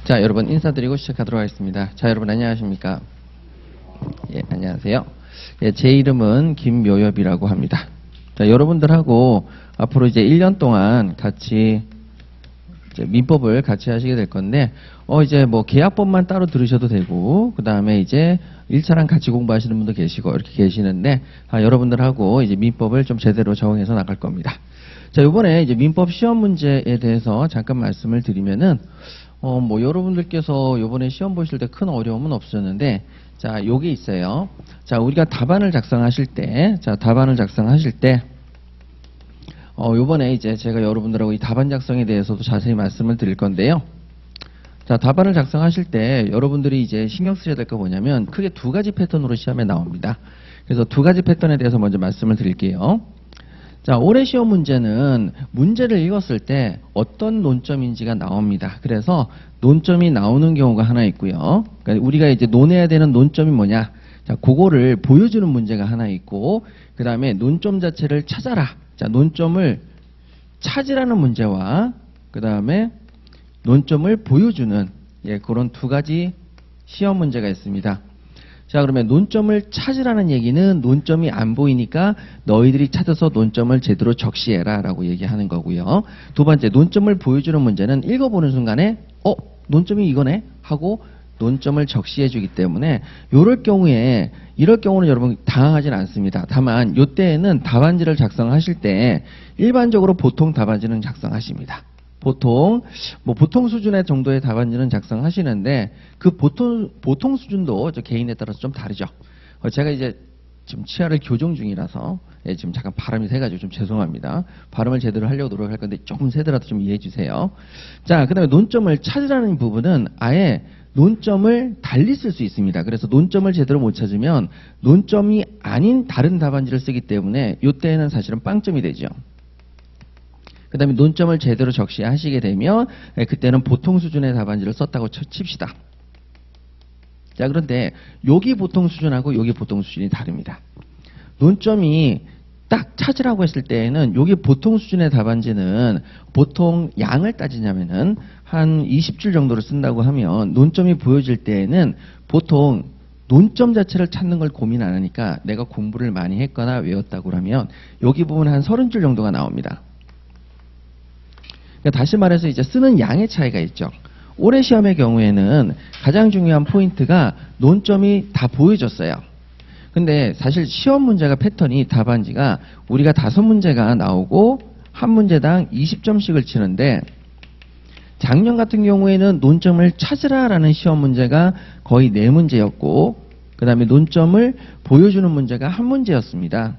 자, 여러분 인사드리고 시작하도록 하겠습니다. 자, 여러분 안녕하십니까? 예, 안녕하세요. 예, 제 이름은 김묘엽이라고 합니다. 자, 여러분들하고 앞으로 이제 1년 동안 같이 이제 민법을 같이 하시게 될 건데, 이제 뭐 계약법만 따로 들으셔도 되고, 그 다음에 이제 1차랑 같이 공부하시는 분도 계시고, 이렇게 계시는데, 여러분들하고 이제 민법을 좀 제대로 적응해서 나갈 겁니다. 자, 요번에 이제 민법 시험 문제에 대해서 잠깐 말씀을 드리면은, 뭐 여러분들께서 요번에 시험 보실 때 큰 어려움은 없었는데, 자, 요게 있어요. 자, 우리가 답안을 작성하실 때, 요번에 이제 제가 여러분들하고 이 답안 작성에 대해서도 자세히 말씀을 드릴 건데요. 자, 답안을 작성하실 때 여러분들이 이제 신경 쓰셔야 될 거 뭐냐면 크게 두 가지 패턴으로 시험에 나옵니다. 그래서 두 가지 패턴에 대해서 먼저 말씀을 드릴게요. 자, 올해 시험 문제는 문제를 읽었을 때 어떤 논점인지가 나옵니다. 그래서 논점이 나오는 경우가 하나 있고요. 그러니까 우리가 이제 논해야 되는 논점이 뭐냐? 자, 그거를 보여주는 문제가 하나 있고, 그 다음에 논점 자체를 찾아라. 자, 논점을 찾으라는 문제와 그 다음에 논점을 보여주는 그런 두 가지 시험 문제가 있습니다. 자, 그러면 논점을 찾으라는 얘기는 논점이 안 보이니까 너희들이 찾아서 논점을 제대로 적시해라 라고 얘기하는 거고요. 두 번째, 논점을 보여주는 문제는 읽어보는 순간에 논점이 이거네 하고 논점을 적시해 주기 때문에 이럴 경우는 여러분 당황하지는 않습니다. 다만 이때에는 답안지를 작성하실 때 일반적으로 보통 답안지는 작성하십니다. 보통 수준의 정도의 답안지는 작성하시는데 그 보통 수준도 개인에 따라서 좀 다르죠. 제가 이제 지금 치아를 교정 중이라서 지금 잠깐 바람이 새가지고 좀 죄송합니다. 발음을 제대로 하려고 노력할 건데 조금 새더라도 좀 이해해 주세요. 자, 그다음에 논점을 찾으라는 부분은 아예 논점을 달리 쓸 수 있습니다. 그래서 논점을 제대로 못 찾으면 논점이 아닌 다른 답안지를 쓰기 때문에 이때는 사실은 빵점이 되죠. 그 다음에 논점을 제대로 적시하시게 되면 그때는 보통 수준의 답안지를 썼다고 칩시다. 자, 그런데 여기 보통 수준하고 여기 보통 수준이 다릅니다. 논점이 딱 찾으라고 했을 때에는 여기 보통 수준의 답안지는 보통 양을 따지냐면은 한 20줄 정도를 쓴다고 하면 논점이 보여질 때에는 보통 논점 자체를 찾는 걸 고민 안 하니까 내가 공부를 많이 했거나 외웠다고 하면 여기 부분 한 30줄 정도가 나옵니다. 그러니까 다시 말해서 이제 쓰는 양의 차이가 있죠. 올해 시험의 경우에는 가장 중요한 포인트가 논점이 다 보여졌어요. 근데 사실 시험 문제가 패턴이 답안지가 우리가 5문제가 나오고 한 문제당 20점씩을 치는데 작년 같은 경우에는 논점을 찾으라라는 시험 문제가 거의 4문제였고 그 다음에 논점을 보여주는 문제가 한 문제였습니다.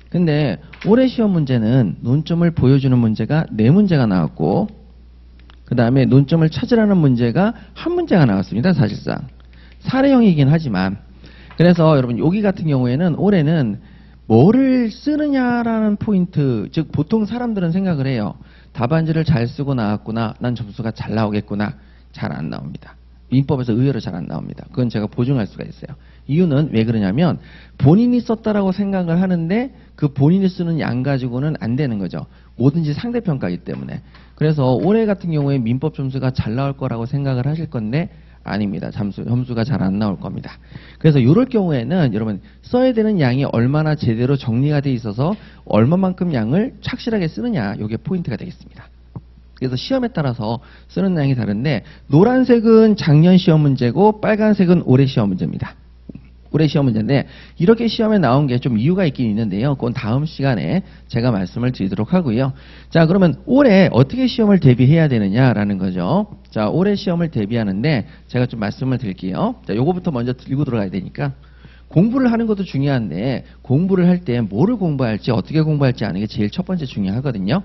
근데 올해 시험 문제는 논점을 보여주는 문제가 4문제가 나왔고 그 다음에 논점을 찾으라는 문제가 한 문제가 나왔습니다. 사실상 사례형이긴 하지만 그래서 여러분 여기 같은 경우에는 올해는 뭐를 쓰느냐라는 포인트, 즉 보통 사람들은 생각을 해요. 답안지를 잘 쓰고 나왔구나, 난 점수가 잘 나오겠구나. 잘 안 나옵니다. 민법에서 의외로 잘 안 나옵니다. 그건 제가 보증할 수가 있어요. 이유는 왜 그러냐면 본인이 썼다라고 생각을 하는데 그 본인이 쓰는 양 가지고는 안 되는 거죠. 뭐든지 상대평가이기 때문에. 그래서 올해 같은 경우에 민법 점수가 잘 나올 거라고 생각을 하실 건데 아닙니다. 점수가 잘 안 나올 겁니다. 그래서 이럴 경우에는 여러분 써야 되는 양이 얼마나 제대로 정리가 돼 있어서 얼마만큼 양을 착실하게 쓰느냐, 이게 포인트가 되겠습니다. 그래서 시험에 따라서 쓰는 양이 다른데 노란색은 작년 시험 문제고 빨간색은 올해 시험 문제입니다. 올해 시험 문제인데 이렇게 시험에 나온 게 좀 이유가 있긴 있는데요. 그건 다음 시간에 제가 말씀을 드리도록 하고요. 자, 그러면 올해 어떻게 시험을 대비해야 되느냐라는 거죠. 자, 올해 시험을 대비하는데 제가 좀 말씀을 드릴게요. 자, 요거부터 먼저 들고 들어가야 되니까 공부를 하는 것도 중요한데 공부를 할 때 뭐를 공부할지 어떻게 공부할지 아는 게 제일 첫 번째 중요하거든요.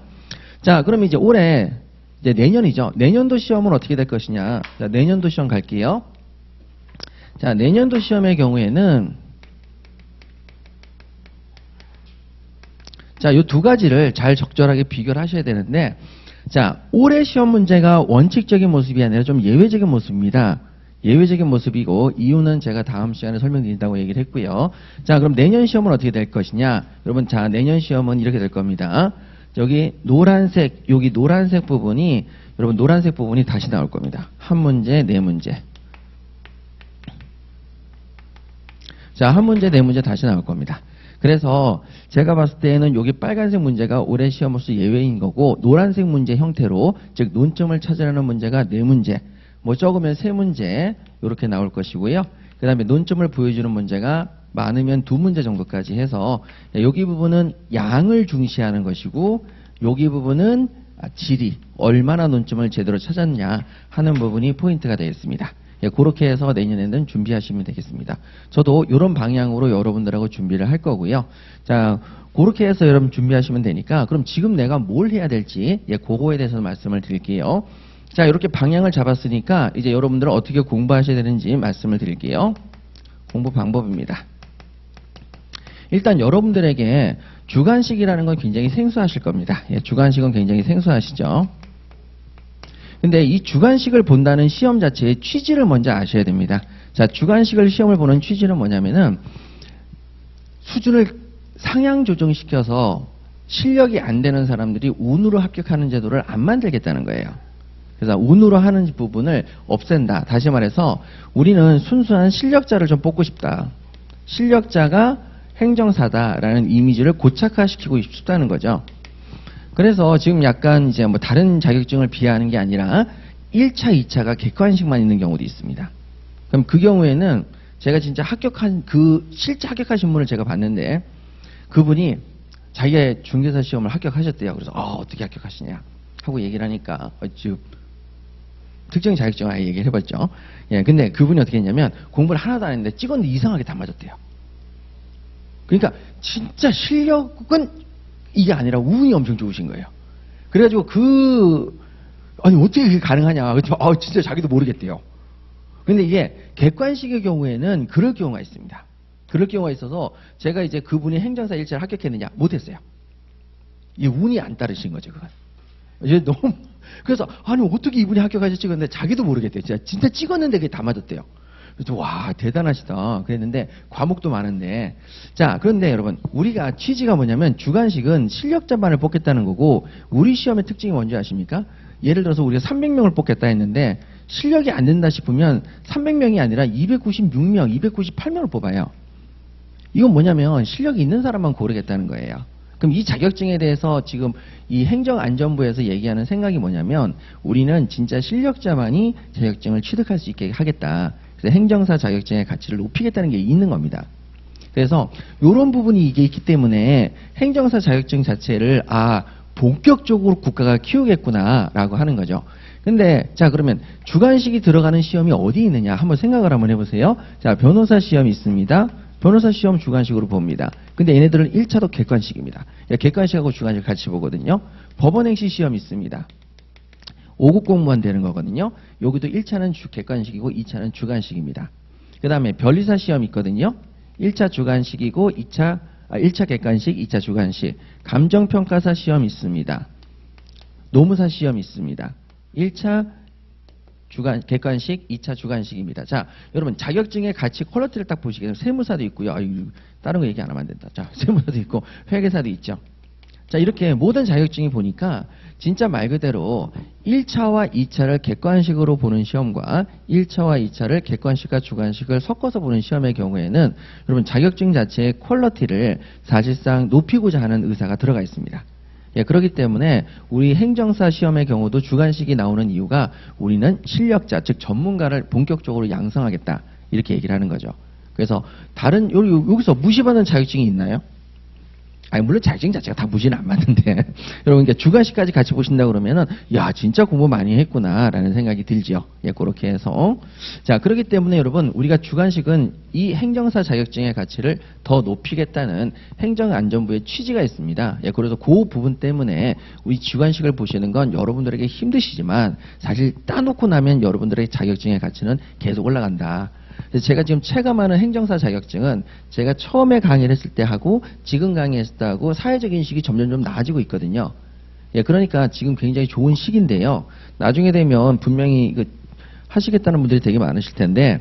자, 그럼 이제 올해 이제 내년이죠. 내년도 시험은 어떻게 될 것이냐. 자, 내년도 시험 갈게요. 자, 내년도 시험의 경우에는 자, 요 두 가지를 잘 적절하게 비교를 하셔야 되는데 자, 올해 시험 문제가 원칙적인 모습이 아니라 좀 예외적인 모습입니다. 예외적인 모습이고 이유는 제가 다음 시간에 설명드린다고 얘기를 했고요. 자, 그럼 내년 시험은 어떻게 될 것이냐. 여러분, 자, 내년 시험은 이렇게 될 겁니다. 여기 노란색 부분이 여러분 노란색 부분이 다시 나올 겁니다. 한 문제, 네 문제. 자, 한 문제, 네 문제 다시 나올 겁니다. 그래서 제가 봤을 때는 여기 빨간색 문제가 올해 시험으로서 예외인 거고, 노란색 문제 형태로, 즉 논점을 찾으려는 문제가 네 문제, 뭐 적으면 세 문제 이렇게 나올 것이고요. 그 다음에 논점을 보여주는 문제가 많으면 두 문제 정도까지 해서, 여기 부분은 양을 중시하는 것이고, 여기 부분은 질이 얼마나 논점을 제대로 찾았냐 하는 부분이 포인트가 되겠습니다. 그렇게 해서 내년에는 준비하시면 되겠습니다. 저도 이런 방향으로 여러분들하고 준비를 할 거고요. 자, 그렇게 해서 여러분 준비하시면 되니까, 그럼 지금 내가 뭘 해야 될지 그거에 대해서 말씀을 드릴게요. 자, 이렇게 방향을 잡았으니까 이제 여러분들은 어떻게 공부하셔야 되는지 말씀을 드릴게요. 공부 방법입니다. 일단 여러분들에게 주관식이라는 건 굉장히 생소하실 겁니다. 주관식은 굉장히 생소하시죠. 근데 이 주관식을 본다는 시험 자체의 취지를 먼저 아셔야 됩니다. 자, 주관식을 시험을 보는 취지는 뭐냐면은 수준을 상향 조정시켜서 실력이 안 되는 사람들이 운으로 합격하는 제도를 안 만들겠다는 거예요. 그래서 운으로 하는 부분을 없앤다. 다시 말해서 우리는 순수한 실력자를 좀 뽑고 싶다. 실력자가 행정사다라는 이미지를 고착화시키고 싶다는 거죠. 그래서 지금 약간 이제 뭐 다른 자격증을 비하하는 게 아니라 1차, 2차가 객관식만 있는 경우도 있습니다. 그럼 그 경우에는 제가 진짜 실제 합격하신 분을 제가 봤는데, 그분이 자기의 중개사 시험을 합격하셨대요. 그래서 어떻게 합격하시냐 하고 얘기를 하니까 지금 특정 자격증을 아예 얘기를 해봤죠. 근데 그분이 어떻게 했냐면 공부를 하나도 안 했는데 찍었는데 이상하게 다 맞았대요. 그러니까 진짜 실력은 이게 아니라 운이 엄청 좋으신 거예요. 그래가지고 아니 어떻게 그게 가능하냐. 진짜 자기도 모르겠대요. 근데 이게 객관식의 경우에는 그럴 경우가 있습니다. 그럴 경우가 있어서 제가 이제 그분이 행정사 1차를 합격했느냐? 못했어요. 이게 운이 안 따르신 거죠, 그건. 이제 너무 그래서 아니 어떻게 이분이 합격하셨지? 근데 자기도 모르겠대요. 진짜 찍었는데 그게 다 맞았대요. 그래서 와 대단하시다 그랬는데 과목도 많은데. 자, 그런데 여러분 우리가 취지가 뭐냐면 주관식은 실력자만을 뽑겠다는 거고, 우리 시험의 특징이 뭔지 아십니까? 예를 들어서 우리가 300명을 뽑겠다 했는데 실력이 안 된다 싶으면 300명이 아니라 296명, 298명을 뽑아요. 이건 뭐냐면 실력이 있는 사람만 고르겠다는 거예요. 그럼 이 자격증에 대해서 지금 이 행정안전부에서 얘기하는 생각이 뭐냐면, 우리는 진짜 실력자만이 자격증을 취득할 수 있게 하겠다. 그래서 행정사 자격증의 가치를 높이겠다는 게 있는 겁니다. 그래서 이런 부분이 이게 있기 때문에 행정사 자격증 자체를 본격적으로 국가가 키우겠구나라고 하는 거죠. 근데 자, 그러면 주관식이 들어가는 시험이 어디 있느냐 한번 생각을 한번 해보세요. 자, 변호사 시험이 있습니다. 변호사 시험 주관식으로 봅니다. 근데 얘네들은 1차도 객관식입니다. 객관식하고 주관식 같이 보거든요. 법원행시 시험 있습니다. 5급 공무원 되는 거거든요. 여기도 1차는 객관식이고 2차는 주관식입니다. 그 다음에 변리사 시험 있거든요. 1차 주관식이고 1차 객관식, 2차 주관식. 감정평가사 시험 있습니다. 노무사 시험 있습니다. 1차 객관식, 2차 주관식입니다. 자, 여러분 자격증의 가치 퀄리티를 딱 보시게 되면 세무사도 있고요. 다른 거 얘기 안 하면 안 된다. 자, 세무사도 있고 회계사도 있죠. 자, 이렇게 모든 자격증이 보니까 진짜 말 그대로 1차와 2차를 객관식으로 보는 시험과 1차와 2차를 객관식과 주관식을 섞어서 보는 시험의 경우에는 여러분 자격증 자체의 퀄리티를 사실상 높이고자 하는 의사가 들어가 있습니다. 그렇기 때문에 우리 행정사 시험의 경우도 주관식이 나오는 이유가 우리는 실력자, 즉 전문가를 본격적으로 양성하겠다 이렇게 얘기를 하는 거죠. 그래서 다른 여기서 무시받는 자격증이 있나요? 물론 자격증 자체가 다 무시는 안 맞는데 여러분 그러니까 주관식까지 같이 보신다 그러면은 야 진짜 공부 많이 했구나라는 생각이 들지요. 그렇게 해서 자, 그렇기 때문에 여러분 우리가 주관식은 이 행정사 자격증의 가치를 더 높이겠다는 행정안전부의 취지가 있습니다. 그래서 그 부분 때문에 우리 주관식을 보시는 건 여러분들에게 힘드시지만 사실 따놓고 나면 여러분들의 자격증의 가치는 계속 올라간다. 제가 지금 체감하는 행정사 자격증은 제가 처음에 강의를 했을 때 하고 지금 강의했을 때 하고 사회적 인식이 점점 좀 나아지고 있거든요. 그러니까 지금 굉장히 좋은 시기인데요. 나중에 되면 분명히 하시겠다는 분들이 되게 많으실 텐데,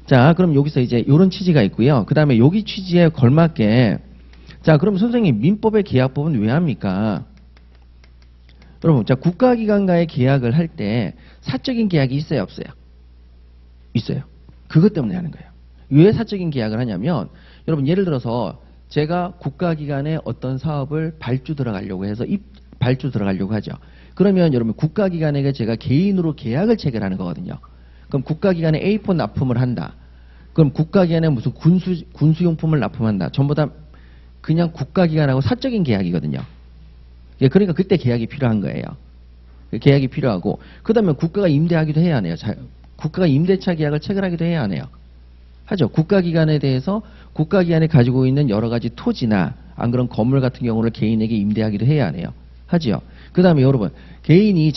자, 그럼 여기서 이제 이런 취지가 있고요. 그 다음에 여기 취지에 걸맞게, 자, 그럼 선생님 민법의 계약법은 왜 합니까? 여러분, 자, 국가기관과의 계약을 할 때 사적인 계약이 있어요, 없어요? 있어요. 그것 때문에 하는 거예요. 왜 사적인 계약을 하냐면, 여러분, 예를 들어서 제가 국가기관에 어떤 사업을 발주 들어가려고 해서 발주 들어가려고 하죠. 그러면 여러분, 국가기관에게 제가 개인으로 계약을 체결하는 거거든요. 그럼 국가기관에 A4 납품을 한다. 그럼 국가기관에 무슨 군수용품을 납품한다. 전부 다 그냥 국가기관하고 사적인 계약이거든요. 예, 그러니까 그때 계약이 필요한 거예요. 계약이 필요하고, 그 다음에 국가가 임대하기도 해야 하네요. 국가가 임대차 계약을 체결하기도 해야 하네요. 하죠. 국가기관에 대해서 국가기관에 가지고 있는 여러 가지 토지나 안 그런 건물 같은 경우를 개인에게 임대하기도 해야 하네요. 하지요. 그 다음에 여러분, 개인이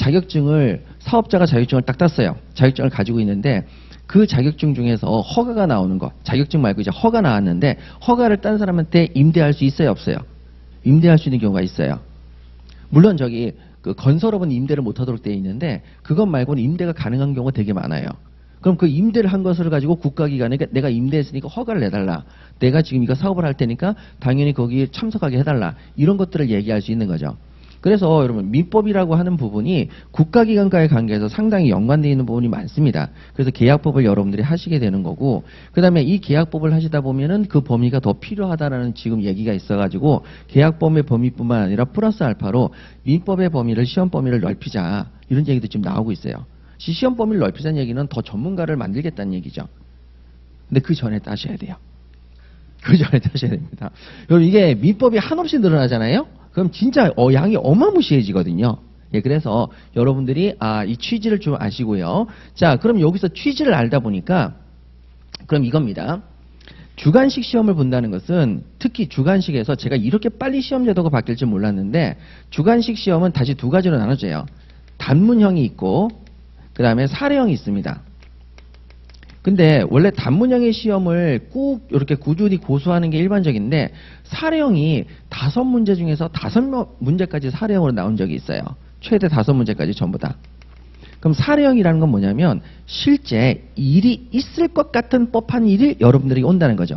사업자가 자격증을 딱 땄어요. 자격증을 가지고 있는데 그 자격증 중에서 허가가 나오는 거, 자격증 말고 이제 허가 나왔는데 허가를 딴 사람한테 임대할 수 있어요, 없어요? 임대할 수 있는 경우가 있어요. 물론 그 건설업은 임대를 못하도록 되어 있는데 그것 말고는 임대가 가능한 경우가 되게 많아요. 그럼 그 임대를 한 것을 가지고 국가기관에 내가 임대했으니까 허가를 내달라. 내가 지금 이거 사업을 할 테니까 당연히 거기에 참석하게 해달라. 이런 것들을 얘기할 수 있는 거죠. 그래서 여러분, 민법이라고 하는 부분이 국가기관과의 관계에서 상당히 연관되어 있는 부분이 많습니다. 그래서 계약법을 여러분들이 하시게 되는 거고, 그 다음에 이 계약법을 하시다 보면은 그 범위가 더 필요하다라는 지금 얘기가 있어가지고 계약법의 범위뿐만 아니라 플러스 알파로 민법의 범위를, 시험 범위를 넓히자, 이런 얘기도 지금 나오고 있어요. 시험 범위를 넓히자는 얘기는 더 전문가를 만들겠다는 얘기죠. 근데 그 전에 따셔야 돼요. 그 전에 따셔야 됩니다. 여러분, 이게 민법이 한없이 늘어나잖아요. 그럼 진짜 양이 어마무시해지거든요. 예, 그래서 여러분들이 이 취지를 좀 아시고요. 자, 그럼 여기서 취지를 알다 보니까 그럼 이겁니다. 주관식 시험을 본다는 것은 특히 주관식에서 제가 이렇게 빨리 시험 제도가 바뀔 줄 몰랐는데 주관식 시험은 다시 두 가지로 나눠져요. 단문형이 있고 그 다음에 사례형이 있습니다. 근데 원래 단문형의 시험을 꾹 이렇게 꾸준히 고수하는 게 일반적인데 사례형이 5문제 중에서 5문제까지 사례형으로 나온 적이 있어요. 최대 5문제까지 전부 다. 그럼 사례형이라는 건 뭐냐면 실제 일이 있을 것 같은 법한 일이 여러분들에게 온다는 거죠.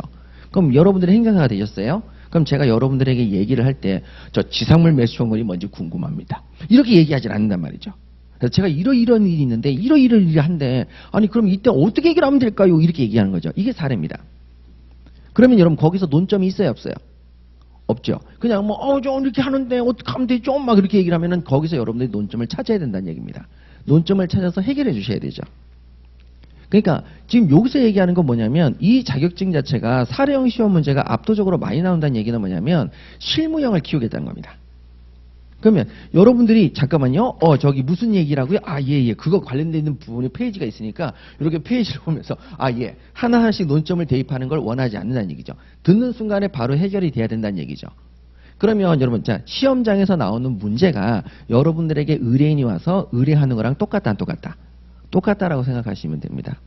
그럼 여러분들의 행정사가 되셨어요? 그럼 제가 여러분들에게 얘기를 할 때 저 지상물 매수청구이 뭔지 궁금합니다. 이렇게 얘기하지 않는단 말이죠. 그래서 제가 이런 일이 있는데 이런 일이 한데 아니 그럼 이때 어떻게 얘기를 하면 될까요? 이렇게 얘기하는 거죠. 이게 사례입니다. 그러면 여러분 거기서 논점이 있어요, 없어요? 없죠. 그냥 저 이렇게 하는데 어떻게 하면 되죠? 막 이렇게 얘기를 하면은 거기서 여러분들이 논점을 찾아야 된다는 얘기입니다. 논점을 찾아서 해결해 주셔야 되죠. 그러니까 지금 여기서 얘기하는 건 뭐냐면 이 자격증 자체가 사례형 시험 문제가 압도적으로 많이 나온다는 얘기는 뭐냐면 실무형을 키우겠다는 겁니다. 그러면 여러분들이 잠깐만요. 저기 무슨 얘기라고요? 예. 그거 관련되어 있는 부분에 페이지가 있으니까 이렇게 페이지를 보면서 예. 하나하나씩 논점을 대입하는 걸 원하지 않는다는 얘기죠. 듣는 순간에 바로 해결이 돼야 된다는 얘기죠. 그러면 여러분 자 시험장에서 나오는 문제가 여러분들에게 의뢰인이 와서 의뢰하는 거랑 똑같다 안 똑같다? 똑같다라고 생각하시면 됩니다.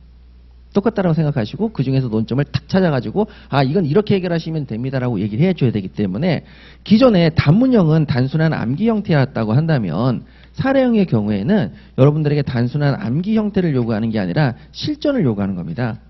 똑같다라고 생각하시고 그 중에서 논점을 탁 찾아가지고 이건 이렇게 해결하시면 됩니다라고 얘기를 해줘야 되기 때문에 기존에 단문형은 단순한 암기 형태였다고 한다면 사례형의 경우에는 여러분들에게 단순한 암기 형태를 요구하는 게 아니라 실전을 요구하는 겁니다.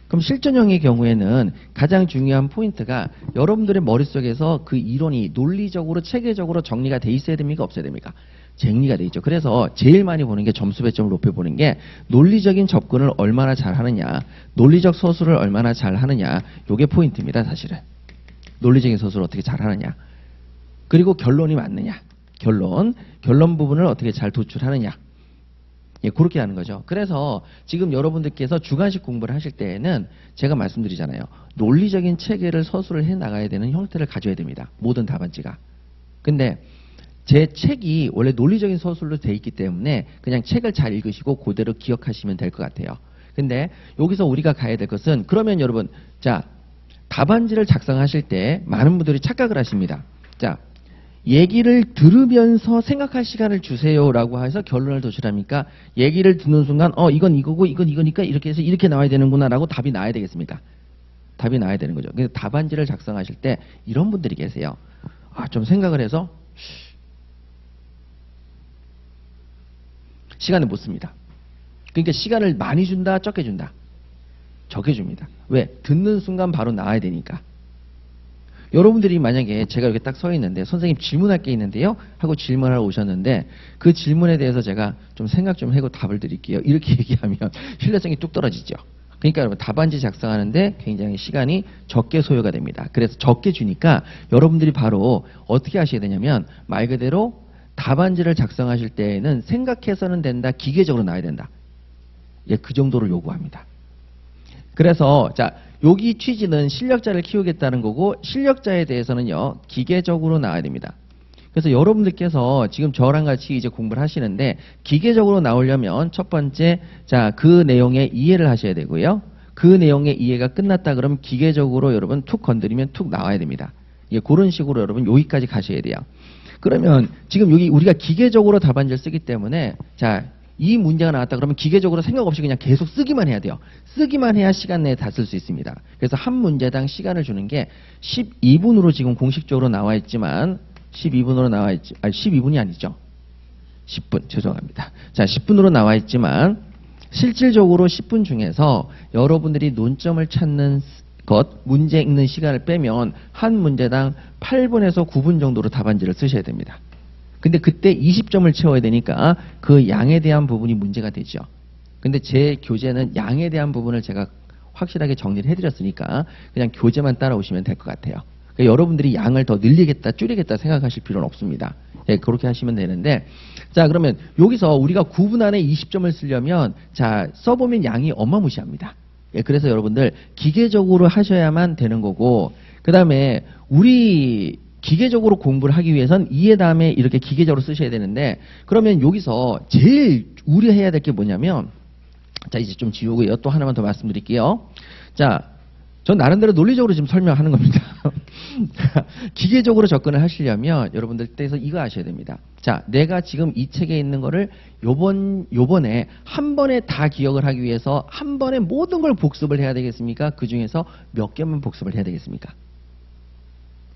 그럼 실전형의 경우에는 가장 중요한 포인트가 여러분들의 머릿속에서 그 이론이 논리적으로 체계적으로 정리가 돼 있어야 됩니까? 없어야 됩니까? 정리가 돼 있죠. 그래서 제일 많이 보는 게 점수 배점을 높여보는 게 논리적인 접근을 얼마나 잘하느냐, 논리적 서술을 얼마나 잘하느냐, 요게 포인트입니다. 사실은 논리적인 서술을 어떻게 잘하느냐, 그리고 결론이 맞느냐, 결론 부분을 어떻게 잘 도출하느냐, 예, 그렇게 하는 거죠. 그래서 지금 여러분들께서 주관식 공부를 하실 때에는 제가 말씀드리잖아요. 논리적인 체계를 서술을 해 나가야 되는 형태를 가져야 됩니다. 모든 답안지가. 근데 제 책이 원래 논리적인 서술로 돼 있기 때문에 그냥 책을 잘 읽으시고 그대로 기억하시면 될 것 같아요. 근데 여기서 우리가 가야 될 것은 그러면 여러분 자 답안지를 작성하실 때 많은 분들이 착각을 하십니다. 자 얘기를 들으면서 생각할 시간을 주세요라고 해서 결론을 도출합니까? 얘기를 듣는 순간 이건 이거고 이건 이거니까 이렇게 해서 이렇게 나와야 되는구나라고 답이 나와야 되겠습니다. 답이 나와야 되는 거죠. 그래서 답안지를 작성하실 때 이런 분들이 계세요. 좀 생각을 해서 시간을 못 씁니다. 그러니까 시간을 많이 준다, 적게 준다? 적게 줍니다. 왜? 듣는 순간 바로 나와야 되니까. 여러분들이 만약에 제가 이렇게 딱 서 있는데 선생님 질문할 게 있는데요 하고 질문하러 오셨는데 그 질문에 대해서 제가 좀 생각 좀 하고 답을 드릴게요. 이렇게 얘기하면 신뢰성이 뚝 떨어지죠. 그러니까 여러분 답안지 작성하는데 굉장히 시간이 적게 소요가 됩니다. 그래서 적게 주니까 여러분들이 바로 어떻게 하셔야 되냐면 말 그대로 답안지를 작성하실 때에는 생각해서는 된다, 기계적으로 나와야 된다. 예, 그 정도를 요구합니다. 그래서 자 여기 취지는 실력자를 키우겠다는 거고 실력자에 대해서는요 기계적으로 나와야 됩니다. 그래서 여러분들께서 지금 저랑 같이 이제 공부를 하시는데 기계적으로 나오려면 첫 번째 자 그 내용의 이해를 하셔야 되고요. 그 내용의 이해가 끝났다 그러면 기계적으로 여러분 툭 건드리면 툭 나와야 됩니다. 예, 그런 식으로 여러분 여기까지 가셔야 돼요. 그러면 지금 여기 우리가 기계적으로 답안지를 쓰기 때문에 자 이 문제가 나왔다 그러면 기계적으로 생각 없이 그냥 계속 쓰기만 해야 돼요. 쓰기만 해야 시간 내에 다 쓸 수 있습니다. 그래서 한 문제당 시간을 주는 게 12분으로 지금 공식적으로 나와 있지만 12분으로 나와 있지, 아니 12분이 아니죠. 10분, 죄송합니다. 자, 10분으로 나와 있지만 실질적으로 10분 중에서 여러분들이 논점을 찾는 것, 문제 읽는 시간을 빼면 한 문제당 8분에서 9분 정도로 답안지를 쓰셔야 됩니다. 근데 그때 20점을 채워야 되니까 그 양에 대한 부분이 문제가 되죠. 근데 제 교재는 양에 대한 부분을 제가 확실하게 정리를 해드렸으니까 그냥 교재만 따라오시면 될 것 같아요. 그러니까 여러분들이 양을 더 늘리겠다, 줄이겠다 생각하실 필요는 없습니다. 예, 그렇게 하시면 되는데, 자, 그러면 여기서 우리가 9분 안에 20점을 쓰려면, 자, 써보면 양이 어마무시합니다. 예, 그래서 여러분들 기계적으로 하셔야만 되는 거고, 그 다음에 우리 기계적으로 공부를 하기 위해선 이해 다음에 이렇게 기계적으로 쓰셔야 되는데, 그러면 여기서 제일 우려해야 될 게 뭐냐면, 자, 이제 좀 지우고요. 또 하나만 더 말씀드릴게요. 자, 전 나름대로 논리적으로 지금 설명하는 겁니다. 기계적으로 접근을 하시려면 여러분들 께서 이거 아셔야 됩니다. 자, 내가 지금 이 책에 있는 거를 요번에 한 번에 다 기억을 하기 위해서 한 번에 모든 걸 복습을 해야 되겠습니까? 그 중에서 몇 개만 복습을 해야 되겠습니까?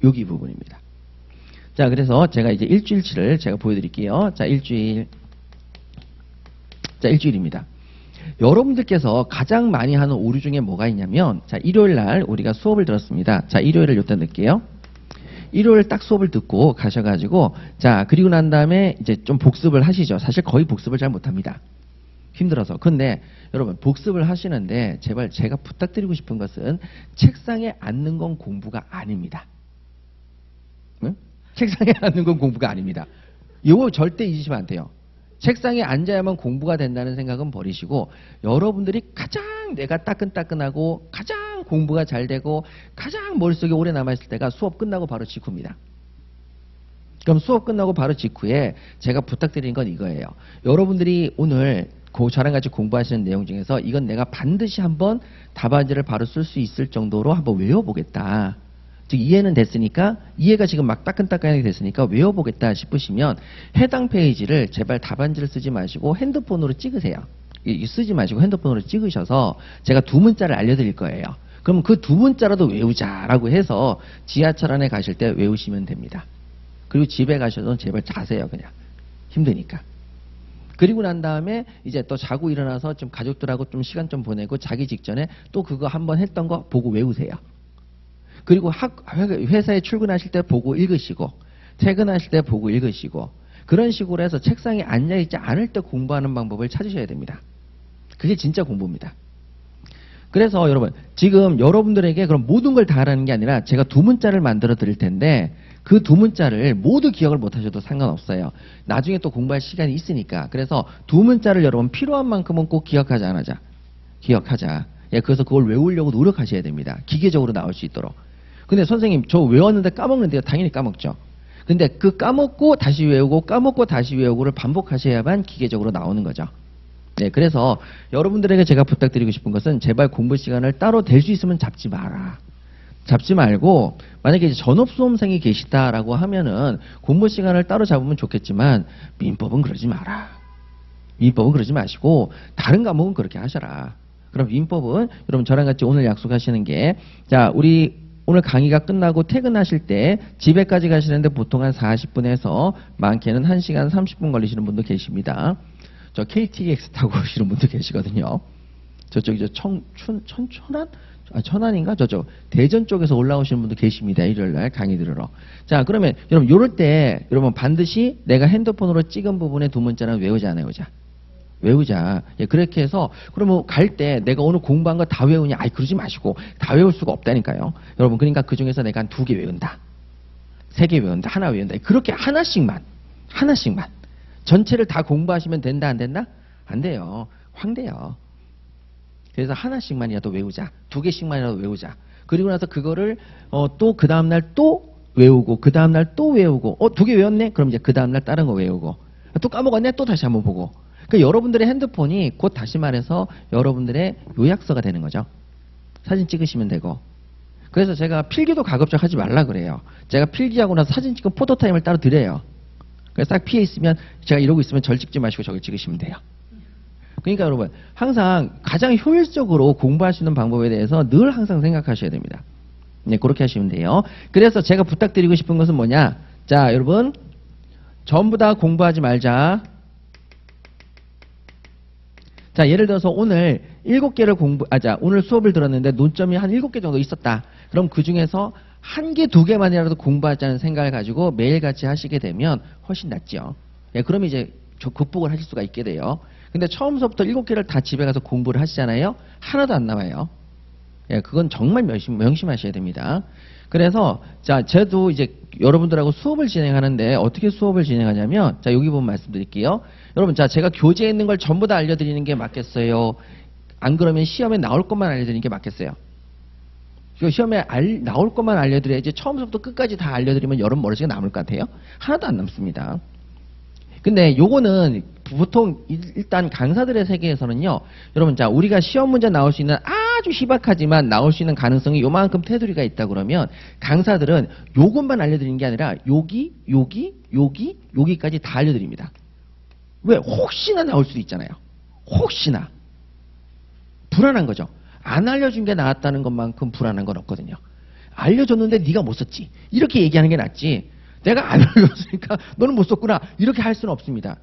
여기 부분입니다. 자, 그래서 제가 이제 일주일치를 제가 보여드릴게요. 자, 일주일입니다. 여러분들께서 가장 많이 하는 오류 중에 뭐가 있냐면, 자, 일요일 날 우리가 수업을 들었습니다. 자, 일요일을 요때 넣을게요. 일요일 딱 수업을 듣고 가셔가지고, 자, 그리고 난 다음에 이제 좀 복습을 하시죠. 사실 거의 복습을 잘 못합니다. 힘들어서. 근데 여러분, 복습을 하시는데 제발 제가 부탁드리고 싶은 것은 책상에 앉는 건 공부가 아닙니다. 응? 책상에 앉는 건 공부가 아닙니다. 이거 절대 잊으시면 안 돼요. 책상에 앉아야만 공부가 된다는 생각은 버리시고, 여러분들이 가장 내가 따끈따끈하고 가장 공부가 잘 되고 가장 머릿속에 오래 남아있을 때가 수업 끝나고 바로 직후입니다. 그럼 수업 끝나고 바로 직후에 제가 부탁드리는 건 이거예요. 여러분들이 오늘 저랑 같이 공부하시는 내용 중에서 이건 내가 반드시 한번 답안지를 바로 쓸 수 있을 정도로 한번 외워보겠다. 즉 이해는 됐으니까, 이해가 지금 막 따끈따끈하게 됐으니까 외워보겠다 싶으시면 해당 페이지를 제발 답안지를 쓰지 마시고 핸드폰으로 찍으세요. 쓰지 마시고 핸드폰으로 찍으셔서 제가 두 문자를 알려드릴 거예요. 그럼 그 두 문자라도 외우자라고 해서 지하철 안에 가실 때 외우시면 됩니다. 그리고 집에 가셔도 제발 자세요. 그냥 힘드니까. 그리고 난 다음에 이제 또 자고 일어나서 좀 가족들하고 좀 시간 좀 보내고 자기 직전에 또 그거 한번 했던 거 보고 외우세요. 그리고 회사에 출근하실 때 보고 읽으시고, 퇴근하실 때 보고 읽으시고, 그런 식으로 해서 책상에 앉아있지 않을 때 공부하는 방법을 찾으셔야 됩니다. 그게 진짜 공부입니다. 그래서 여러분, 지금 여러분들에게 그럼 모든 걸 다 하라는 게 아니라 제가 두 문자를 만들어 드릴 텐데, 그 두 문자를 모두 기억을 못 하셔도 상관없어요. 나중에 또 공부할 시간이 있으니까. 그래서 두 문자를 여러분 필요한 만큼은 꼭 기억하자 안 하자. 기억하자. 예, 그래서 그걸 외우려고 노력하셔야 됩니다. 기계적으로 나올 수 있도록. 근데 선생님 저 외웠는데 까먹는데요. 당연히 까먹죠. 근데 그 까먹고 다시 외우고 까먹고 다시 외우고를 반복하셔야만 기계적으로 나오는 거죠. 네, 그래서 여러분들에게 제가 부탁드리고 싶은 것은 제발 공부 시간을 따로 될 수 있으면 잡지 마라. 잡지 말고, 만약에 이제 전업수험생이 계시다라고 하면은 공부 시간을 따로 잡으면 좋겠지만 민법은 그러지 마라. 민법은 그러지 마시고 다른 과목은 그렇게 하셔라. 그럼 민법은 여러분 저랑 같이 오늘 약속하시는 게, 자, 우리 오늘 강의가 끝나고 퇴근하실 때 집에까지 가시는데 보통 한 40분에서 많게는 1시간 30분 걸리시는 분도 계십니다. 저 KTX 타고 오시는 분도 계시거든요. 저쪽 이제 천안? 천안인가? 저쪽 대전 쪽에서 올라오시는 분도 계십니다. 일요일날 강의 들으러. 자, 그러면 여러분 요럴 때 여러분 반드시 내가 핸드폰으로 찍은 부분에 두 문자는 외우자 안 외우자? 외우자. 예, 그렇게 해서 그러면 갈 때 내가 오늘 공부한 거 다 외우냐? 아이 그러지 마시고 다 외울 수가 없다니까요. 여러분 그러니까 그 중에서 내가 한 2개 외운다. 3개 외운다. 하나 외운다. 그렇게 하나씩만. 전체를 다 공부하시면 된다 안 된다? 안 돼요. 황돼요. 그래서 하나씩만이라도 외우자. 2개씩만이라도 외우자. 그리고 나서 그거를 또 그 다음날 또 외우고 그 다음날 또 외우고 2개 외웠네? 그럼 이제 그 다음날 다른 거 외우고 또 까먹었네? 또 다시 한번 보고. 그러니까 여러분들의 핸드폰이 곧 다시 말해서 여러분들의 요약서가 되는 거죠. 사진 찍으시면 되고. 그래서 제가 필기도 가급적 하지 말라 그래요. 제가 필기하고 나서 사진 찍은 포토타임을 따로 드려요. 그래서 딱 피해 있으면 제가 이러고 있으면 절 찍지 마시고 저기 찍으시면 돼요. 그러니까 여러분 항상 가장 효율적으로 공부할 수 있는 방법에 대해서 늘 항상 생각하셔야 됩니다. 네, 그렇게 하시면 돼요. 그래서 제가 부탁드리고 싶은 것은 뭐냐? 자, 여러분 전부 다 공부하지 말자. 자, 예를 들어서 오늘 7개를 자, 오늘 수업을 들었는데 논점이 한 7개 정도 있었다. 그럼 그 중에서 1개, 2개만이라도 공부하자는 생각을 가지고 매일같이 하시게 되면 훨씬 낫죠. 예, 그러면 이제 극복을 하실 수가 있게 돼요. 근데 처음부터 7개를 다 집에 가서 공부를 하시잖아요. 하나도 안 나와요. 예, 그건 정말 명심하셔야 됩니다. 그래서 자, 저도 이제 여러분들하고 수업을 진행하는데 어떻게 수업을 진행하냐면 자, 여기 보면 말씀드릴게요. 여러분 자, 제가 교재에 있는 걸 전부 다 알려드리는 게 맞겠어요? 안 그러면 시험에 나올 것만 알려드리는 게 맞겠어요? 시험에 나올 것만 알려드려야지 처음부터 끝까지 다 알려드리면 여러분 머릿속에 남을 것 같아요? 하나도 안 남습니다. 근데 요거는 보통 일단 강사들의 세계에서는요. 여러분 자, 우리가 시험 문제 나올 수 있는 아주 희박하지만 나올 수 있는 가능성이 요만큼 테두리가 있다 그러면 강사들은 요것만 알려드리는 게 아니라 여기까지 다 알려드립니다. 왜? 혹시나 나올 수도 있잖아요. 혹시나. 불안한 거죠. 안 알려준 게 나았다는 것만큼 불안한 건 없거든요. 알려줬는데 네가 못 썼지. 이렇게 얘기하는 게 낫지. 내가 안 알려줬으니까 너는 못 썼구나. 이렇게 할 수는 없습니다.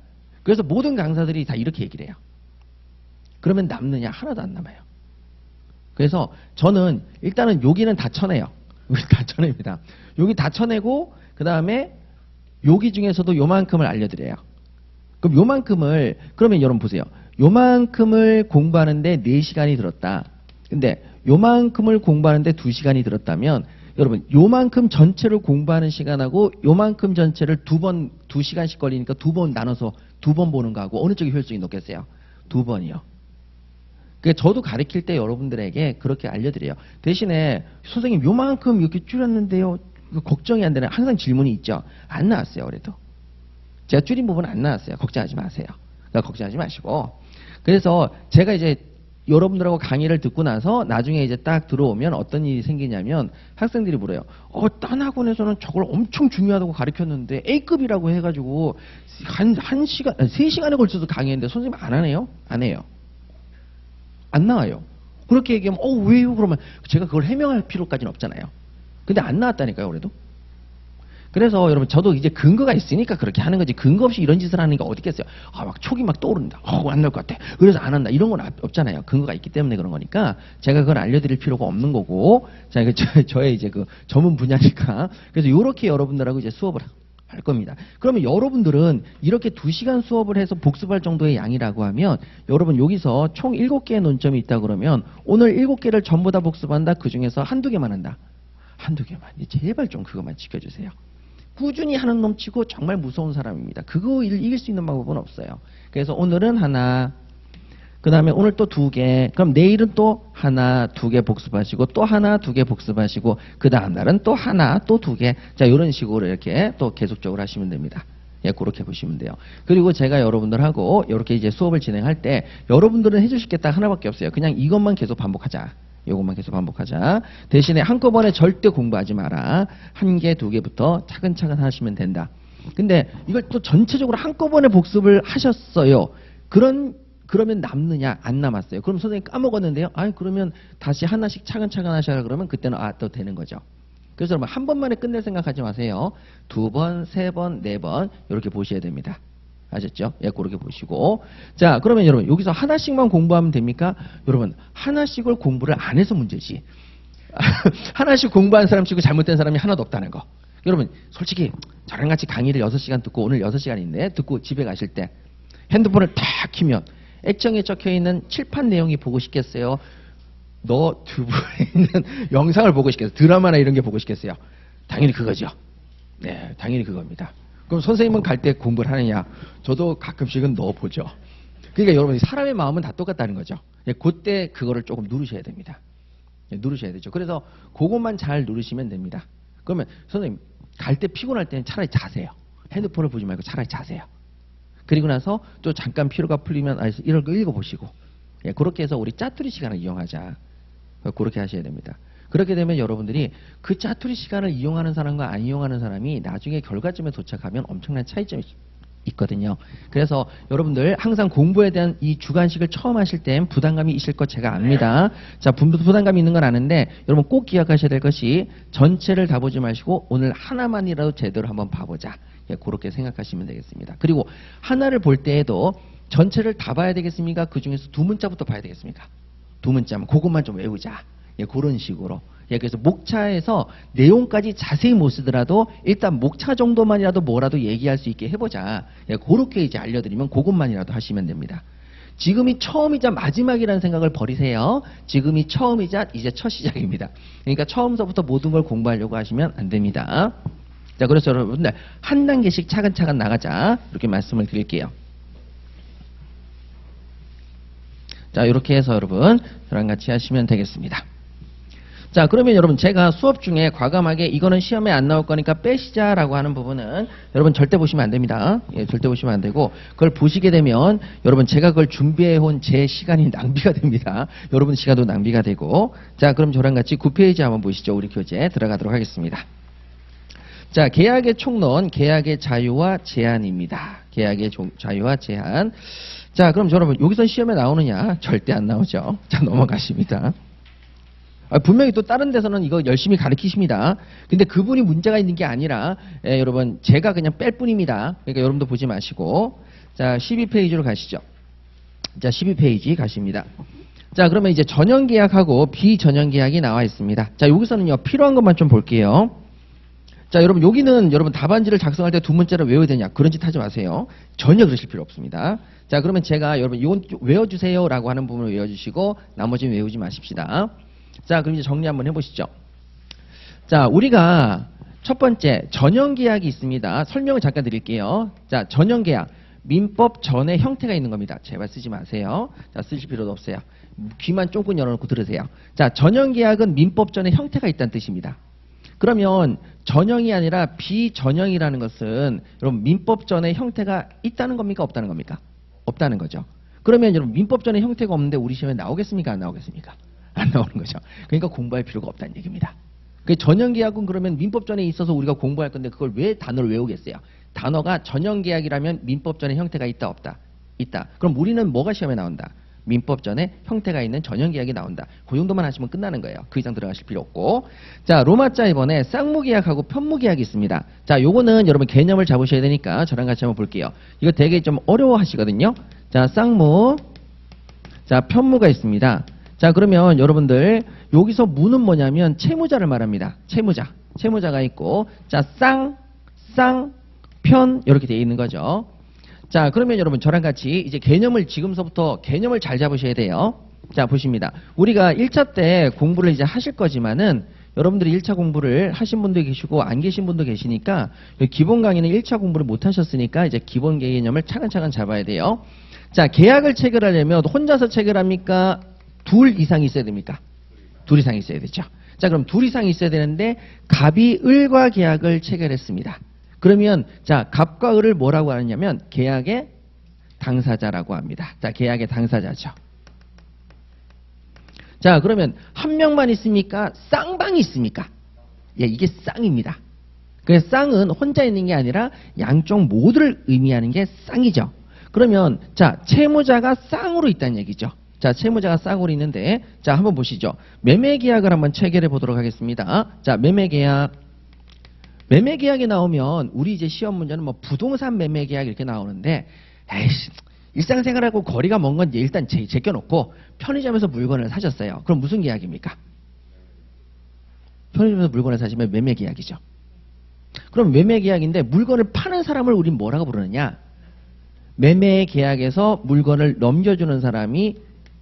그래서 모든 강사들이 다 이렇게 얘기를 해요. 그러면 남느냐? 하나도 안 남아요. 그래서 저는 일단은 여기는 다 쳐내요. 여기 다 쳐냅니다. 여기 다 쳐내고 그 다음에 여기 중에서도 요만큼을 알려드려요. 그럼 요만큼을 그러면 여러분 보세요. 요만큼을 공부하는데 4시간이 들었다. 근데 요만큼을 공부하는데 2시간이 들었다면 여러분 요만큼 전체를 공부하는 시간하고 요만큼 전체를 2시간씩 걸리니까 2번 나눠서 2번 보는 거하고 어느 쪽이 효율성이 높겠어요? 2번이요. 그러니까 저도 가르칠 때 여러분들에게 그렇게 알려드려요. 대신에 선생님 요만큼 이렇게 줄였는데요. 걱정이 안 되는 항상 질문이 있죠. 안 나왔어요. 그래도. 제가 줄인 부분은 안 나왔어요. 걱정하지 마세요. 그러니까 걱정하지 마시고. 그래서 제가 이제 여러분들하고 강의를 듣고 나서 나중에 이제 딱 들어오면 어떤 일이 생기냐면 학생들이 물어요. 딴 학원에서는 저걸 엄청 중요하다고 가르쳤는데 A급이라고 해가지고 한 시간, 3시간에 걸쳐서 강의했는데 선생님 안 하네요? 안 해요. 안 나와요. 그렇게 얘기하면 왜요? 그러면 제가 그걸 해명할 필요까지는 없잖아요. 근데 안 나왔다니까요. 그래도. 그래서 여러분 저도 이제 근거가 있으니까 그렇게 하는 거지 근거 없이 이런 짓을 하는 게 어디 있겠어요. 막 촉이 막 떠오른다. 안 나올 것 같아. 그래서 안 한다. 이런 건 없잖아요. 근거가 있기 때문에 그런 거니까 제가 그걸 알려드릴 필요가 없는 거고 자, 이거 저의 이제 그 전문 분야니까 그래서 이렇게 여러분들하고 이제 수업을 할 겁니다. 그러면 여러분들은 이렇게 2시간 수업을 해서 복습할 정도의 양이라고 하면 여러분 여기서 총 7개의 논점이 있다 그러면 오늘 7개를 전부 다 복습한다. 그 중에서 한두 개만 한다. 한두 개만. 제발 좀 그것만 지켜주세요. 꾸준히 하는 놈 치고 정말 무서운 사람입니다. 그거 이길 수 있는 방법은 없어요. 그래서 오늘은 하나, 그 다음에 오늘 또 2개, 그럼 내일은 또 하나, 2개 복습하시고 또 하나, 2개 복습하시고 그 다음 날은 또 하나, 또 2개. 자, 이런 식으로 이렇게 또 계속적으로 하시면 됩니다. 예, 그렇게 보시면 돼요. 그리고 제가 여러분들하고 이렇게 이제 수업을 진행할 때 여러분들은 해주실 게 딱 하나밖에 없어요. 그냥 이것만 계속 반복하자. 요것만 계속 반복하자. 대신에 한꺼번에 절대 공부하지 마라. 1개, 2개부터 차근차근 하시면 된다. 근데 이걸 또 전체적으로 한꺼번에 복습을 하셨어요. 그러면 남느냐? 안 남았어요. 그럼 선생님 까먹었는데요. 그러면 다시 하나씩 차근차근 하셔라 그러면 그때는 또 되는 거죠. 그래서 여러분 한 번만에 끝낼 생각하지 마세요. 2번, 3번, 4번 이렇게 보셔야 됩니다. 아셨죠? 예, 그렇게 보시고. 자, 그러면 여러분, 여기서 하나씩만 공부하면 됩니까? 여러분, 하나씩을 공부를 안 해서 문제지. 하나씩 공부한 사람 치고 잘못된 사람이 하나도 없다는 거. 여러분, 솔직히 저랑 같이 강의를 6시간 듣고 오늘 6시간인데 듣고 집에 가실 때 핸드폰을 탁 키면 액정에 적혀있는 칠판 내용이 보고 싶겠어요? 너 두부에 있는 영상을 보고 싶겠어요? 드라마나 이런 게 보고 싶겠어요? 당연히 그거죠. 네, 당연히 그겁니다. 그럼 선생님은 갈 때 공부를 하느냐? 저도 가끔씩은 넣어보죠. 그러니까 여러분, 사람의 마음은 다 똑같다는 거죠. 예, 그때 그거를 조금 누르셔야 됩니다. 예, 누르셔야 되죠. 그래서 그것만 잘 누르시면 됩니다. 그러면 선생님, 갈 때 피곤할 때는 차라리 자세요. 핸드폰을 보지 말고 차라리 자세요. 그리고 나서 또 잠깐 피로가 풀리면 이런 거 읽어보시고, 예, 그렇게 해서 우리 짜투리 시간을 이용하자. 그렇게 하셔야 됩니다. 그렇게 되면 여러분들이 그 짜투리 시간을 이용하는 사람과 안 이용하는 사람이 나중에 결과점에 도착하면 엄청난 차이점이 있거든요. 그래서 여러분들 항상 공부에 대한 이 주관식을 처음 하실 땐 부담감이 있을 것 제가 압니다. 자, 부담감이 있는 건 아는데 여러분 꼭 기억하셔야 될 것이 전체를 다 보지 마시고 오늘 하나만이라도 제대로 한번 봐보자. 예, 그렇게 생각하시면 되겠습니다. 그리고 하나를 볼 때에도 전체를 다 봐야 되겠습니까? 그 중에서 두 문자부터 봐야 되겠습니까? 두 문자면 그것만 좀 외우자. 예, 그런 식으로. 예, 그래서 목차에서 내용까지 자세히 못 쓰더라도 일단 목차 정도만이라도 뭐라도 얘기할 수 있게 해보자. 예, 그렇게 이제 알려드리면 그것만이라도 하시면 됩니다. 지금이 처음이자 마지막이라는 생각을 버리세요. 지금이 처음이자 이제 첫 시작입니다. 그러니까 처음서부터 모든 걸 공부하려고 하시면 안 됩니다. 자, 그래서 여러분들 한 단계씩 차근차근 나가자. 이렇게 말씀을 드릴게요. 자, 이렇게 해서 여러분 저랑 같이 하시면 되겠습니다. 자, 그러면 여러분 제가 수업 중에 과감하게 이거는 시험에 안 나올 거니까 빼시자라고 하는 부분은 여러분 절대 보시면 안 됩니다. 예, 절대 보시면 안 되고 그걸 보시게 되면 여러분 제가 그걸 준비해 온 제 시간이 낭비가 됩니다. 여러분 시간도 낭비가 되고. 자, 그럼 저랑 같이 9페이지 한번 보시죠. 우리 교재 들어가도록 하겠습니다. 자, 계약의 총론, 계약의 자유와 제한입니다. 계약의 자유와 제한. 자, 그럼 여러분 여기서 시험에 나오느냐? 절대 안 나오죠. 자, 넘어가십니다. 분명히 또 다른 데서는 이거 열심히 가르치십니다. 근데 그분이 문제가 있는 게 아니라 여러분 제가 그냥 뺄 뿐입니다. 그러니까 여러분도 보지 마시고. 자, 12페이지로 가시죠. 자, 12페이지 가십니다. 자, 그러면 이제 전형계약하고 비전형계약이 나와 있습니다. 자, 여기서는요 필요한 것만 좀 볼게요. 자, 여러분 여기는 여러분 답안지를 작성할 때 두 문자를 외워야 되냐? 그런 짓 하지 마세요. 전혀 그러실 필요 없습니다. 자, 그러면 제가 여러분 이건 외워주세요 라고 하는 부분을 외워주시고 나머지는 외우지 마십시다. 자, 그럼 이제 정리 한번 해보시죠. 자, 우리가 첫 번째 전형계약이 있습니다. 설명을 잠깐 드릴게요. 자, 전형계약 민법 전의 형태가 있는 겁니다. 제발 쓰지 마세요. 자, 쓰실 필요도 없어요. 귀만 쫑긋 열어놓고 들으세요. 자, 전형계약은 민법 전의 형태가 있다는 뜻입니다. 그러면 전형이 아니라 비전형이라는 것은 여러분 민법 전의 형태가 있다는 겁니까? 없다는 겁니까? 없다는 거죠. 그러면 여러분 민법 전의 형태가 없는데 우리 시험에 나오겠습니까? 안 나오겠습니까? 안 나오는 거죠. 그러니까 공부할 필요가 없다는 얘기입니다. 그 전형계약은 그러면 민법전에 있어서 우리가 공부할 건데 그걸 왜 단어를 외우겠어요? 단어가 전형계약이라면 민법전의 형태가 있다 없다? 있다. 그럼 우리는 뭐가 시험에 나온다? 민법전에 형태가 있는 전형계약이 나온다. 그 정도만 하시면 끝나는 거예요. 그 이상 들어가실 필요 없고. 자, 로마자 이번에 쌍무계약하고 편무계약이 있습니다. 자, 요거는 여러분 개념을 잡으셔야 되니까 저랑 같이 한번 볼게요. 이거 되게 좀 어려워 하시거든요. 자, 쌍무. 자, 편무가 있습니다. 자, 그러면 여러분들 여기서 무는 뭐냐면 채무자를 말합니다. 채무자. 채무자가 있고 자, 쌍, 편 이렇게 되어 있는 거죠. 자, 그러면 여러분 저랑 같이 이제 개념을 지금서부터 개념을 잘 잡으셔야 돼요. 자, 보십니다. 우리가 1차 때 공부를 이제 하실 거지만은 여러분들이 1차 공부를 하신 분도 계시고 안 계신 분도 계시니까 기본 강의는 1차 공부를 못 하셨으니까 이제 기본 개념을 차근차근 잡아야 돼요. 자, 계약을 체결하려면 혼자서 체결합니까? 둘 이상이 있어야 됩니까? 둘 이상이 있어야 되죠. 자, 그럼 둘 이상이 있어야 되는데 갑이 을과 계약을 체결했습니다. 그러면 자, 갑과 을을 뭐라고 하느냐면 계약의 당사자라고 합니다. 자, 계약의 당사자죠. 자, 그러면 한 명만 있습니까? 쌍방이 있습니까? 예, 이게 쌍입니다. 그래서 쌍은 혼자 있는 게 아니라 양쪽 모두를 의미하는 게 쌍이죠. 그러면 자, 채무자가 쌍으로 있다는 얘기죠. 자, 채무자가 쌍으로 있는데 자, 한번 보시죠. 매매계약을 한번 체결해 보도록 하겠습니다. 자, 매매계약 매매 계약이 나오면 우리 이제 시험 문제는 뭐 부동산 매매 계약 이렇게 나오는데 에이씨 일상생활하고 거리가 먼 건 일단 제껴놓고 편의점에서 물건을 사셨어요. 그럼 무슨 계약입니까? 편의점에서 물건을 사시면 매매 계약이죠. 그럼 매매 계약인데 물건을 파는 사람을 우린 뭐라고 부르느냐? 매매 계약에서 물건을 넘겨주는 사람이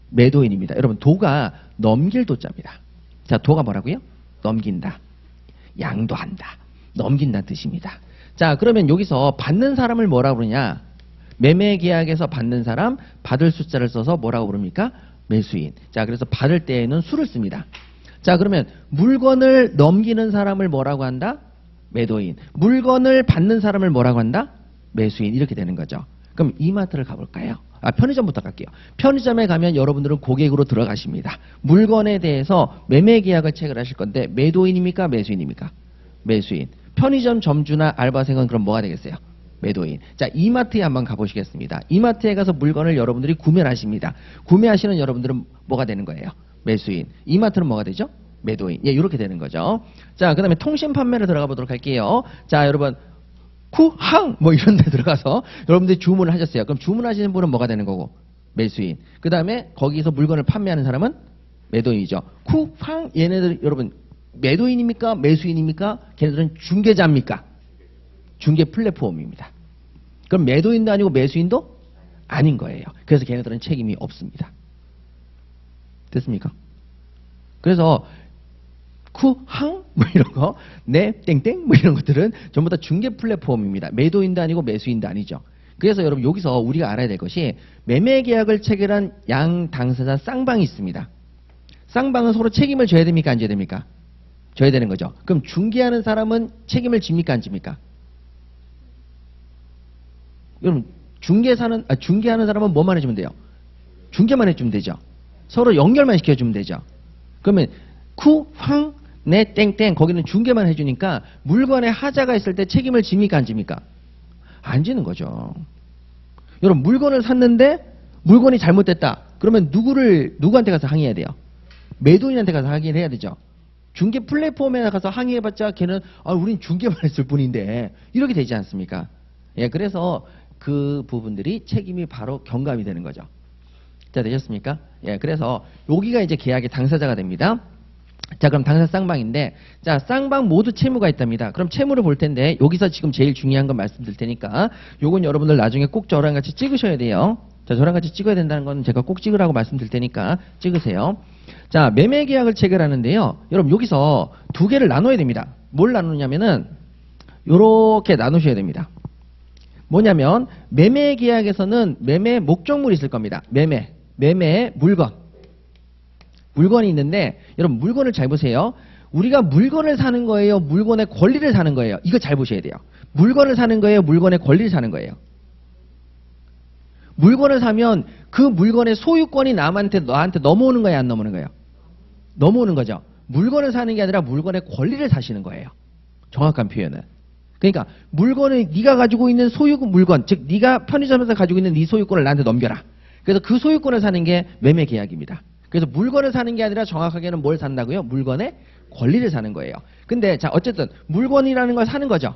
매도인입니다. 여러분 도가 넘길 도자입니다. 자, 도가 뭐라고요? 넘긴다. 양도한다. 넘긴다는 뜻입니다. 자, 그러면 여기서 받는 사람을 뭐라고 부르냐? 매매 계약에서 받는 사람, 받을 숫자를 써서 뭐라고 부릅니까? 매수인. 자, 그래서 받을 때에는 수를 씁니다. 자, 그러면 물건을 넘기는 사람을 뭐라고 한다? 매도인. 물건을 받는 사람을 뭐라고 한다? 매수인. 이렇게 되는 거죠. 그럼 이마트를 가볼까요? 편의점부터 갈게요. 편의점에 가면 여러분들은 고객으로 들어가십니다. 물건에 대해서 매매 계약을 체결하실 건데 매도인입니까? 매수인입니까? 매수인. 편의점 점주나 알바생은 그럼 뭐가 되겠어요? 매도인. 자, 이마트에 한번 가보시겠습니다. 이마트에 가서 물건을 여러분들이 구매를 하십니다. 구매하시는 여러분들은 뭐가 되는 거예요? 매수인. 이마트는 뭐가 되죠? 매도인. 예, 이렇게 되는 거죠. 자, 그 다음에 통신 판매를 들어가 보도록 할게요. 자, 여러분 쿠항 뭐 이런 데 들어가서 여러분들이 주문을 하셨어요. 그럼 주문하시는 분은 뭐가 되는 거고? 매수인. 그 다음에 거기서 물건을 판매하는 사람은 매도인이죠. 쿠항 얘네들 여러분 매도인입니까? 매수인입니까? 걔네들은 중개자입니까? 중개 플랫폼입니다. 그럼 매도인도 아니고 매수인도 아닌 거예요. 그래서 걔네들은 책임이 없습니다. 됐습니까? 그래서 쿠항 뭐 이런 거, 네 땡땡 뭐 이런 것들은 전부 다 중개 플랫폼입니다. 매도인도 아니고 매수인도 아니죠. 그래서 여러분 여기서 우리가 알아야 될 것이 매매 계약을 체결한 양 당사자 쌍방이 있습니다. 쌍방은 서로 책임을 져야 됩니까? 안 져야 됩니까? 져야 되는 거죠. 그럼 중개하는 사람은 책임을 집니까? 안 집니까? 여러분 중개하는 사람은 뭐만 해주면 돼요? 중개만 해주면 되죠. 서로 연결만 시켜주면 되죠. 그러면 쿠황 네 땡땡 거기는 중개만 해주니까 물건에 하자가 있을 때 책임을 집니까? 안 집니까? 안 지는 거죠. 여러분 물건을 샀는데 물건이 잘못됐다. 그러면 누구한테 가서 항의해야 돼요? 매도인한테 가서 항의를 해야 되죠. 중개 플랫폼에 가서 항의해봤자 걔는 우린 중개만 했을 뿐인데 이렇게 되지 않습니까? 예, 그래서 그 부분들이 책임이 바로 경감이 되는 거죠. 자, 되셨습니까? 예, 그래서 여기가 이제 계약의 당사자가 됩니다. 자, 그럼 당사자 쌍방인데, 자, 쌍방 모두 채무가 있답니다. 그럼 채무를 볼 텐데, 여기서 지금 제일 중요한 건 말씀드릴 테니까, 요건 여러분들 나중에 꼭 저랑 같이 찍으셔야 돼요. 자, 저랑 같이 찍어야 된다는 건 제가 꼭 찍으라고 말씀드릴 테니까 찍으세요. 자, 매매 계약을 체결하는데요. 여러분, 여기서 두 개를 나눠야 됩니다. 뭘 나누냐면은, 요렇게 나누셔야 됩니다. 뭐냐면, 매매 계약에서는 매매 목적물이 있을 겁니다. 매매 물건이 있는데 여러분 물건을 잘 보세요. 우리가 물건을 사는 거예요? 물건의 권리를 사는 거예요? 이거 잘 보셔야 돼요. 물건을 사는 거예요? 물건의 권리를 사는 거예요? 물건을 사면 그 물건의 소유권이 너한테 넘어오는 거예요? 안 넘어오는 거예요? 넘어오는 거죠. 물건을 사는 게 아니라 물건의 권리를 사시는 거예요. 정확한 표현은. 그러니까 물건을 네가 가지고 있는 소유권 물건, 즉 네가 편의점에서 가지고 있는 네 소유권을 나한테 넘겨라. 그래서 그 소유권을 사는 게 매매 계약입니다. 그래서 물건을 사는 게 아니라 정확하게는 뭘 산다고요? 물건의 권리를 사는 거예요. 근데 자 어쨌든 물건이라는 걸 사는 거죠.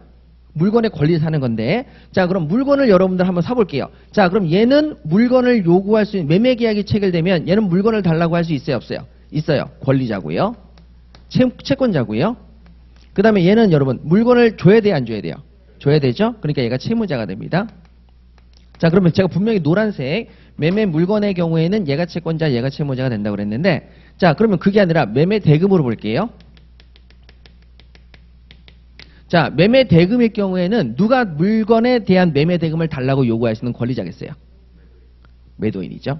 물건의 권리를 사는 건데 자 그럼 물건을 여러분들 한번 사볼게요. 자 그럼 얘는 물건을 요구할 수 있는 매매 계약이 체결되면 얘는 물건을 달라고 할 수 있어요? 없어요? 있어요. 권리자고요. 채권자고요. 그 다음에 얘는 여러분 물건을 줘야 돼요? 안 줘야 돼요? 줘야 되죠? 그러니까 얘가 채무자가 됩니다. 자 그러면 제가 분명히 노란색 매매 물건의 경우에는 얘가 채권자 얘가 채무자가 된다고 그랬는데 자 그러면 그게 아니라 매매 대금으로 볼게요. 자 매매 대금일 경우에는 누가 물건에 대한 매매 대금을 달라고 요구할 수 있는 권리자겠어요? 매도인이죠.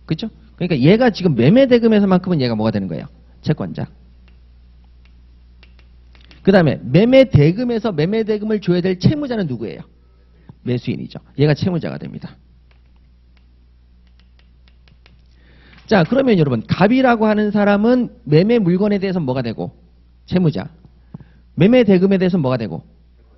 그렇죠? 그러니까 얘가 지금 매매 대금에서만큼은 얘가 뭐가 되는 거예요? 채권자. 그 다음에 매매 대금에서 매매 대금을 줘야 될 채무자는 누구예요? 매수인이죠. 얘가 채무자가 됩니다. 자 그러면 여러분 갑이라고 하는 사람은 매매 물건에 대해서 뭐가 되고? 채무자. 매매 대금에 대해서 뭐가 되고?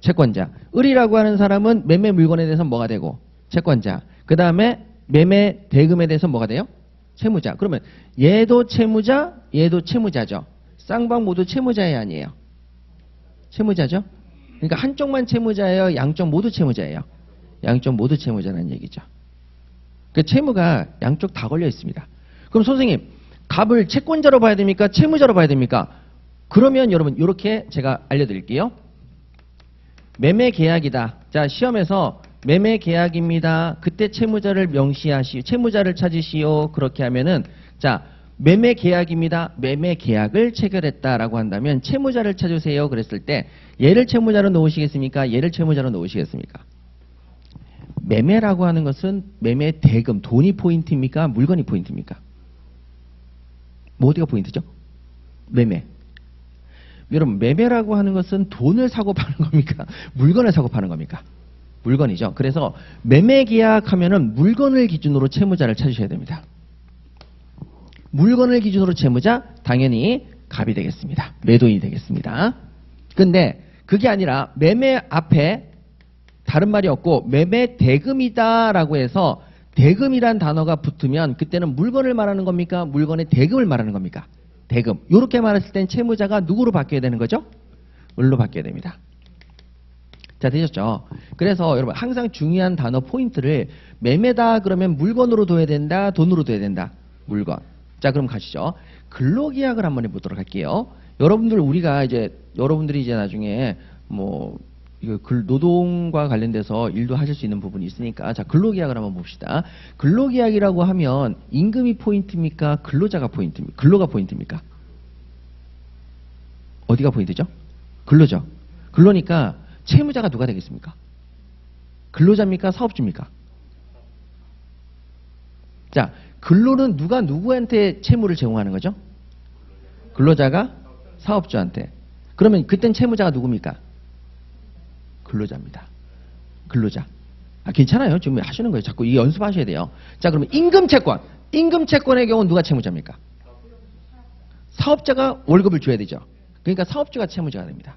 채권자. 을이라고 하는 사람은 매매 물건에 대해서 뭐가 되고? 채권자. 그 다음에 매매 대금에 대해서 뭐가 돼요? 채무자. 그러면 얘도 채무자, 얘도 채무자죠. 쌍방 모두 채무자예요, 아니에요? 채무자죠. 그러니까 한쪽만 채무자예요? 양쪽 모두 채무자예요? 양쪽 모두 채무자라는 얘기죠. 그 채무가 양쪽 다 걸려 있습니다. 그럼 선생님, 갑을 채권자로 봐야 됩니까? 채무자로 봐야 됩니까? 그러면 여러분 이렇게 제가 알려드릴게요. 매매 계약이다. 자, 시험에서 매매 계약입니다. 그때 채무자를 명시하시오. 채무자를 찾으시오. 그렇게 하면은 자, 매매 계약입니다. 매매 계약을 체결했다라고 한다면 채무자를 찾으세요. 그랬을 때 얘를 채무자로 놓으시겠습니까? 얘를 채무자로 놓으시겠습니까? 매매라고 하는 것은 매매 대금, 돈이 포인트입니까? 물건이 포인트입니까? 뭐 어디가 포인트죠? 매매. 여러분, 매매라고 하는 것은 돈을 사고 파는 겁니까? 물건을 사고 파는 겁니까? 물건이죠. 그래서 매매 계약하면은 물건을 기준으로 채무자를 찾으셔야 됩니다. 물건을 기준으로 채무자, 당연히 갑이 되겠습니다. 매도인이 되겠습니다. 근데 그게 아니라 매매 앞에 다른 말이 없고 매매 대금이다라고 해서 대금이란 단어가 붙으면 그때는 물건을 말하는 겁니까? 물건의 대금을 말하는 겁니까? 대금. 이렇게 말했을 땐 채무자가 누구로 바뀌어야 되는 거죠? 을로 바뀌어야 됩니다. 자, 되셨죠? 그래서 여러분 항상 중요한 단어 포인트를 매매다 그러면 물건으로 둬야 된다, 돈으로 둬야 된다. 물건. 자, 그럼 가시죠. 근로계약을 한번 해보도록 할게요. 여러분들이 이제 나중에 뭐 이거 노동과 관련돼서 일도 하실 수 있는 부분이 있으니까 자, 근로계약을 한번 봅시다. 근로계약이라고 하면 임금이 포인트입니까? 근로자가 포인트입니까? 근로가 포인트입니까? 어디가 포인트죠? 근로죠. 근로니까 채무자가 누가 되겠습니까? 근로자입니까? 사업주입니까? 자, 근로는 누가 누구한테 채무를 제공하는 거죠? 근로자가 사업주한테. 그러면 그땐 채무자가 누굽니까? 근로자입니다. 근로자. 아, 괜찮아요. 지금 하시는 거예요. 자꾸 이 연습하셔야 돼요. 자, 그러면 임금채권. 임금채권의 경우는 누가 채무자입니까? 사업자가 월급을 줘야 되죠. 그러니까 사업주가 채무자가 됩니다.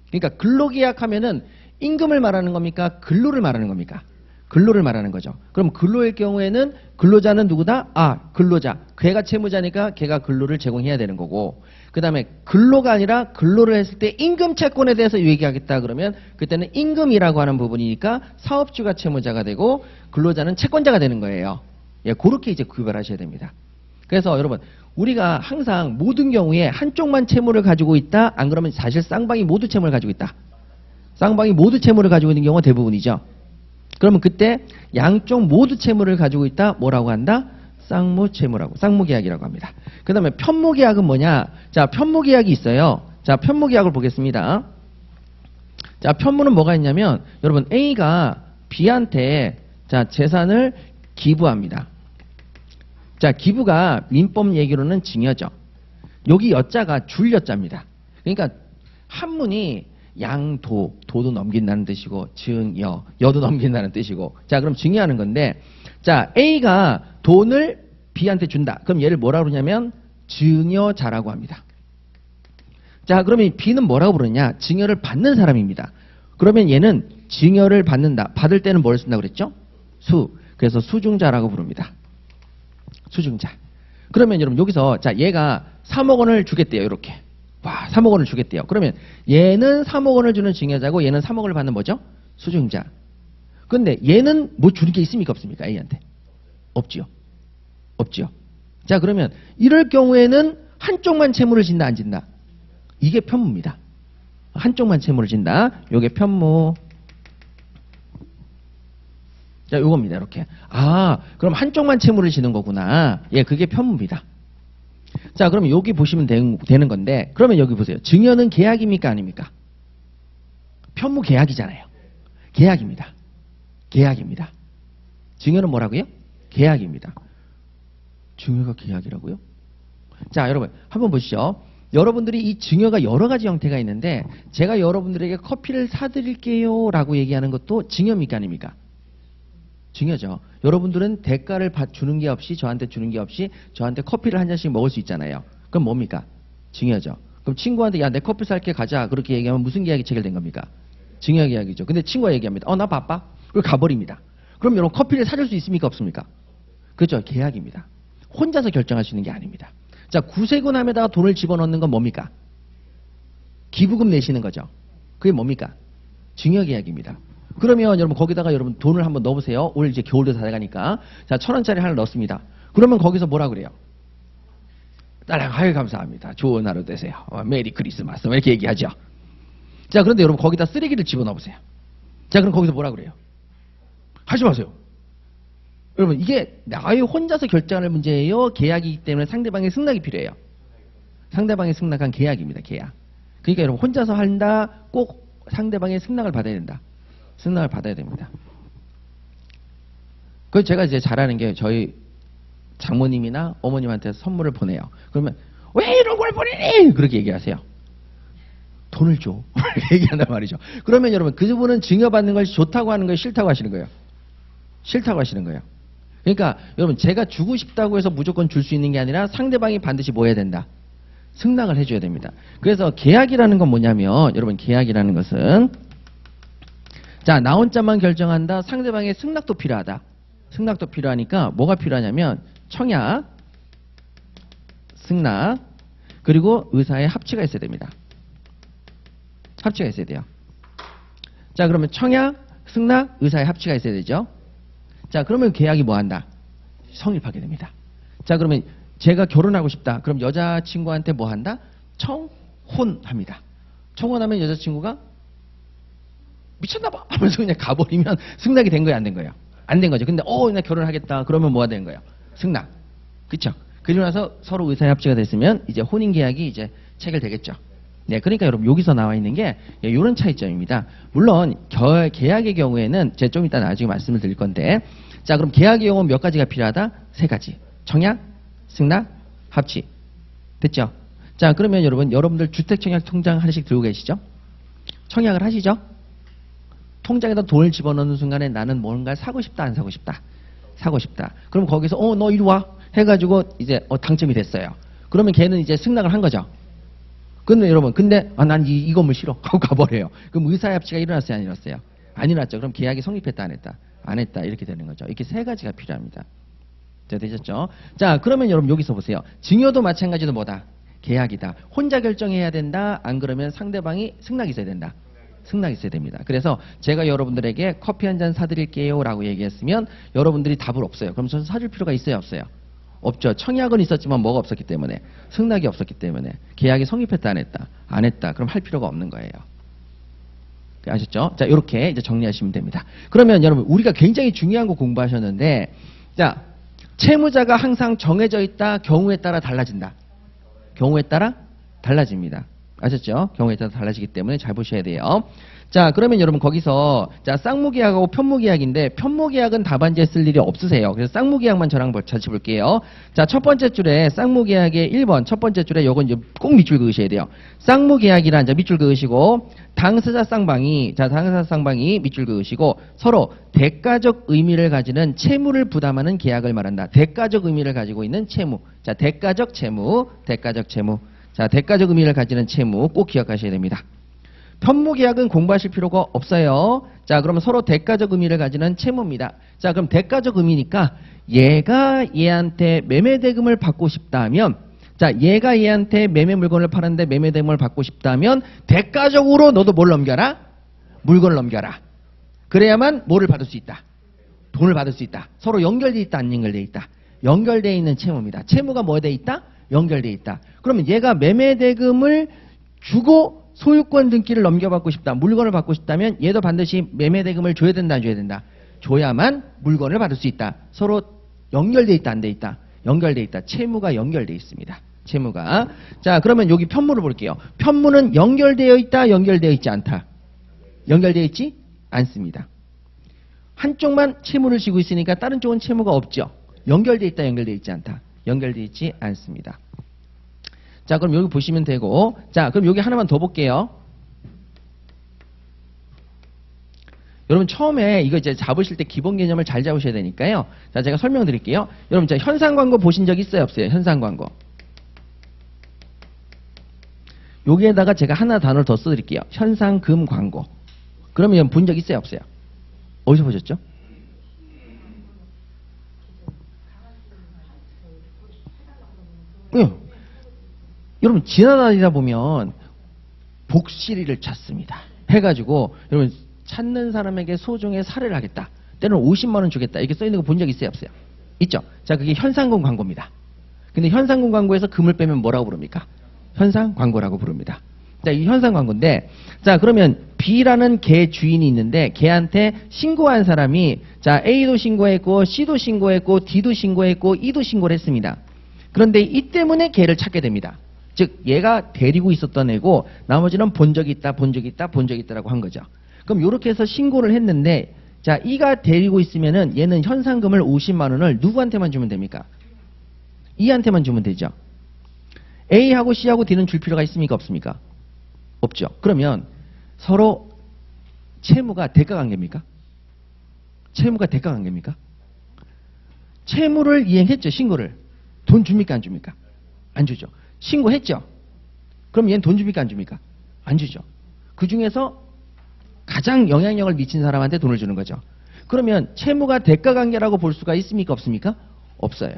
그러니까 근로계약하면은 임금을 말하는 겁니까? 근로를 말하는 겁니까? 근로를 말하는 거죠. 그럼 근로일 경우에는 근로자는 누구다? 아, 근로자. 걔가 채무자니까 걔가 근로를 제공해야 되는 거고, 그 다음에 근로가 아니라 근로를 했을 때 임금 채권에 대해서 얘기하겠다 그러면 그때는 임금이라고 하는 부분이니까 사업주가 채무자가 되고 근로자는 채권자가 되는 거예요. 예, 그렇게 이제 구별하셔야 됩니다. 그래서 여러분, 우리가 항상 모든 경우에 한쪽만 채무를 가지고 있다, 안 그러면 사실 쌍방이 모두 채무를 가지고 있다. 쌍방이 모두 채무를 가지고 있는 경우가 대부분이죠. 그러면 그때 양쪽 모두 채무를 가지고 있다, 뭐라고 한다? 쌍무채무라고, 쌍무계약이라고 합니다. 그 다음에 편무계약은 뭐냐? 자, 편무계약이 있어요. 자, 편무계약을 보겠습니다. 자, 편무는 뭐가 있냐면, 여러분, A가 B한테, 자, 재산을 기부합니다. 자, 기부가 민법 얘기로는 증여죠. 여기 여자가 줄 여자입니다. 그러니까 한문이 양도, 도도 넘긴다는 뜻이고 증여, 여도 넘긴다는 뜻이고. 자, 그럼 증여하는 건데, 자, A가 돈을 B한테 준다. 그럼 얘를 뭐라고 그러냐면 증여자라고 합니다. 자, 그러면 B는 뭐라고 부르냐? 증여를 받는 사람입니다. 그러면 얘는 증여를 받는다. 받을 때는 뭘 쓴다고 그랬죠? 수. 그래서 수중자라고 부릅니다. 수중자. 그러면 여러분 여기서 자, 얘가 3억 원을 주겠대요. 이렇게. 와, 3억 원을 주겠대요. 그러면 얘는 3억 원을 주는 증여자고 얘는 3억 원을 받는 뭐죠? 수중자. 근데 얘는 뭐 주는 게 있습니까? 없습니까? A한테. 없지요. 없지요. 자, 그러면 이럴 경우에는 한쪽만 채무를 진다, 안 진다? 이게 편무입니다. 한쪽만 채무를 진다. 요게 편무. 자, 요겁니다. 이렇게. 아, 그럼 한쪽만 채무를 지는 거구나. 예, 그게 편무입니다. 자, 그러면 여기 보시면 되는 건데, 그러면 여기 보세요. 증여는 계약입니까? 아닙니까? 편무 계약이잖아요. 계약입니다. 계약입니다. 증여는 뭐라고요? 계약입니다. 증여가 계약이라고요? 자, 여러분 한번 보시죠. 여러분들이 이 증여가 여러 가지 형태가 있는데 제가 여러분들에게 커피를 사드릴게요 라고 얘기하는 것도 증여입니까? 아닙니까? 증여죠. 여러분들은 대가를 주는 게 없이, 저한테 주는 게 없이 저한테 커피를 한 잔씩 먹을 수 있잖아요. 그럼 뭡니까? 증여죠. 그럼 친구한테 야, 내 커피 살게 가자 그렇게 얘기하면 무슨 계약이 체결된 겁니까? 증여 계약이죠. 근데 친구가 얘기합니다. 나 바빠. 그리고 가버립니다. 그럼 여러분 커피를 사줄 수 있습니까? 없습니까? 그렇죠. 계약입니다. 혼자서 결정할 수 있는 게 아닙니다. 자, 구세군함에다가 돈을 집어넣는 건 뭡니까? 기부금 내시는 거죠. 그게 뭡니까? 증여계약입니다. 그러면 여러분 거기다가 여러분 돈을 한번 넣어보세요. 올 이제 겨울도 다 돼가니까. 자, 1,000원짜리 하나 넣습니다. 그러면 거기서 뭐라 그래요? 딸랑 아유 감사합니다. 좋은 하루 되세요. 메리 크리스마스. 이렇게 얘기하죠. 자, 그런데 여러분 거기다 쓰레기를 집어넣어보세요. 자, 그럼 거기서 뭐라 그래요? 하지 마세요. 여러분 이게 나의 혼자서 결정할 문제예요? 계약이기 때문에 상대방의 승낙이 필요해요. 상대방의 승낙한 계약입니다. 계약. 그러니까 여러분 혼자서 한다 꼭 상대방의 승낙을 받아야 된다. 승낙을 받아야 됩니다. 그래서 제가 이제 잘하는 게 저희 장모님이나 어머님한테 선물을 보내요. 그러면 왜 이런 걸 보내니? 그렇게 얘기하세요. 돈을 줘. 얘기한단 말이죠. 그러면 여러분 그분은 증여받는 것이 좋다고 하는 거예요? 싫다고 하시는 거예요? 싫다고 하시는 거예요. 그러니까 여러분 제가 주고 싶다고 해서 무조건 줄 수 있는 게 아니라 상대방이 반드시 뭐 해야 된다? 승낙을 해줘야 됩니다. 그래서 계약이라는 건 뭐냐면 여러분 계약이라는 것은 자, 나 혼자만 결정한다. 상대방의 승낙도 필요하다. 승낙도 필요하니까 뭐가 필요하냐면 청약, 승낙, 그리고 의사의 합치가 있어야 됩니다. 합치가 있어야 돼요. 자, 그러면 청약, 승낙, 의사의 합치가 있어야 되죠. 자, 그러면 계약이 뭐 한다? 성립하게 됩니다. 자, 그러면 제가 결혼하고 싶다. 그럼 여자친구한테 뭐 한다? 청혼합니다. 청혼하면 여자친구가 미쳤나봐 하면서 그냥 가버리면 승낙이 된 거예요, 안 된 거예요? 안 된 거죠. 근데 나 결혼하겠다. 그러면 뭐가 되는 거예요? 승낙. 그쵸? 그리고 나서 서로 의사의 합치가 됐으면 이제 혼인계약이 이제 체결되겠죠. 네, 그러니까 여러분 여기서 나와 있는 게 이런 차이점입니다. 물론 계약의 경우에는 제가 좀 이따 나중에 말씀을 드릴 건데 자, 그럼 계약의 경우는 몇 가지가 필요하다? 세 가지. 청약, 승낙, 합치. 됐죠? 자, 그러면 여러분들 주택청약 통장 하나씩 들고 계시죠? 청약을 하시죠? 통장에다 돈을 집어넣는 순간에 나는 뭔가 사고 싶다, 안 사고 싶다? 사고 싶다. 그럼 거기서 너 이리 와 해가지고 이제 당첨이 됐어요. 그러면 걔는 이제 승낙을 한 거죠. 근데 여러분 난 이 건물 싫어 하고 가버려요. 그럼 의사의 합치가 일어났어요, 안 일어났어요? 안 일어났죠. 그럼 계약이 성립했다, 안 했다? 안 했다. 이렇게 되는 거죠. 이렇게 세 가지가 필요합니다. 자, 되셨죠? 자, 그러면 여러분 여기서 보세요. 증여도 마찬가지로 뭐다? 계약이다. 혼자 결정해야 된다. 안 그러면 상대방이 승낙이 있어야 된다. 승낙이 있어야 됩니다. 그래서 제가 여러분들에게 커피 한 잔 사드릴게요 라고 얘기했으면 여러분들이 답을 없어요. 그럼 저는 사줄 필요가 있어요, 없어요? 없죠. 청약은 있었지만 뭐가 없었기 때문에? 승낙이 없었기 때문에. 계약이 성립했다, 안 했다? 안 했다. 그럼 할 필요가 없는 거예요. 아셨죠? 자, 이렇게 이제 정리하시면 됩니다. 그러면 여러분 우리가 굉장히 중요한 거 공부하셨는데 자, 채무자가 항상 정해져 있다. 경우에 따라 달라진다. 경우에 따라 달라집니다. 아셨죠? 경우에 따라 달라지기 때문에 잘 보셔야 돼요. 자, 그러면 여러분 거기서 자, 쌍무계약하고 편무계약인데 편무계약은 답안지에 쓸 일이 없으세요. 그래서 쌍무계약만 저랑 같이 볼게요. 자, 첫 번째 줄에 쌍무계약의 1번 첫 번째 줄에 요건 꼭 밑줄 그으셔야 돼요. 쌍무계약이란 자, 밑줄 그으시고 당사자 쌍방이 밑줄 그으시고 서로 대가적 의미를 가지는 채무를 부담하는 계약을 말한다. 대가적 의미를 가지고 있는 채무. 자, 대가적 채무. 자, 대가적 의미를 가지는 채무 꼭 기억하셔야 됩니다. 편무계약은 공부하실 필요가 없어요. 자, 그러면 서로 대가적 의미를 가지는 채무입니다. 자, 그럼 대가적 의미니까 얘가 얘한테 매매대금을 받고 싶다면 자, 얘가 얘한테 매매 물건을 파는데 매매대금을 받고 싶다면 대가적으로 너도 뭘 넘겨라? 물건을 넘겨라. 그래야만 뭐를 받을 수 있다? 돈을 받을 수 있다. 서로 연결돼 있다, 안 연결돼 있다? 연결돼 있는 채무입니다. 채무가 뭐에 돼 있다? 연결돼 있다. 그러면 얘가 매매대금을 주고 소유권 등기를 넘겨받고 싶다. 물건을 받고 싶다면 얘도 반드시 매매대금을 줘야 된다, 안 줘야 된다? 줘야만 물건을 받을 수 있다. 서로 연결돼 있다, 안 돼 있다? 연결돼 있다. 채무가 연결돼 있습니다. 채무가. 자, 그러면 여기 편무를 볼게요. 편무는 연결되어 있다, 연결되어 있지 않다? 연결되어 있지 않습니다. 한쪽만 채무를 지고 있으니까 다른 쪽은 채무가 없죠. 연결되어 있다, 연결되어 있지 않다? 연결되어 있지 않습니다. 자, 그럼 여기 보시면 되고 자, 그럼 여기 하나만 더 볼게요. 여러분 처음에 이거 이제 잡으실 때 기본 개념을 잘 잡으셔야 되니까요. 자, 제가 설명드릴게요. 여러분 자, 현상 광고 보신 적 있어요, 없어요? 현상 광고. 여기에다가 제가 하나 단어를 더 써드릴게요. 현상금 광고. 그러면 본 적 있어요, 없어요? 어디서 보셨죠? 네. 여러분 지나다니다 보면 복실이를 찾습니다. 해가지고 여러분 찾는 사람에게 소정의 살해를 하겠다. 때로는 50만 원 주겠다. 이렇게 써 있는 거 본 적 있어요, 없어요? 있죠. 자, 그게 현상금 광고입니다. 근데 현상금 광고에서 금을 빼면 뭐라고 부릅니까? 현상 광고라고 부릅니다. 자, 이 현상 광고인데, 자, 그러면 B라는 개 주인이 있는데, 걔한테 신고한 사람이, 자, A도 신고했고, C도 신고했고, D도 신고했고, E도 신고를 했습니다. 그런데 이 때문에 걔를 찾게 됩니다. 즉, 얘가 데리고 있었던 애고, 나머지는 본 적이 있다, 본 적이 있다, 본 적이 있다라고 한 거죠. 그럼 이렇게 해서 신고를 했는데, 자, E가 데리고 있으면은 얘는 현상금을 50만 원을 누구한테만 주면 됩니까? E한테만 주면 되죠. A하고 C하고 D는 줄 필요가 있습니까? 없습니까? 없죠. 그러면 서로 채무가 대가관계입니까? 채무가 대가관계입니까? 채무를 이행했죠. 신고를. 돈 줍니까? 안 줍니까? 안 주죠. 신고했죠. 그럼 얘는 돈 줍니까? 안 줍니까? 안 주죠. 그 중에서 가장 영향력을 미친 사람한테 돈을 주는 거죠. 그러면 채무가 대가관계라고 볼 수가 있습니까? 없습니까? 없어요.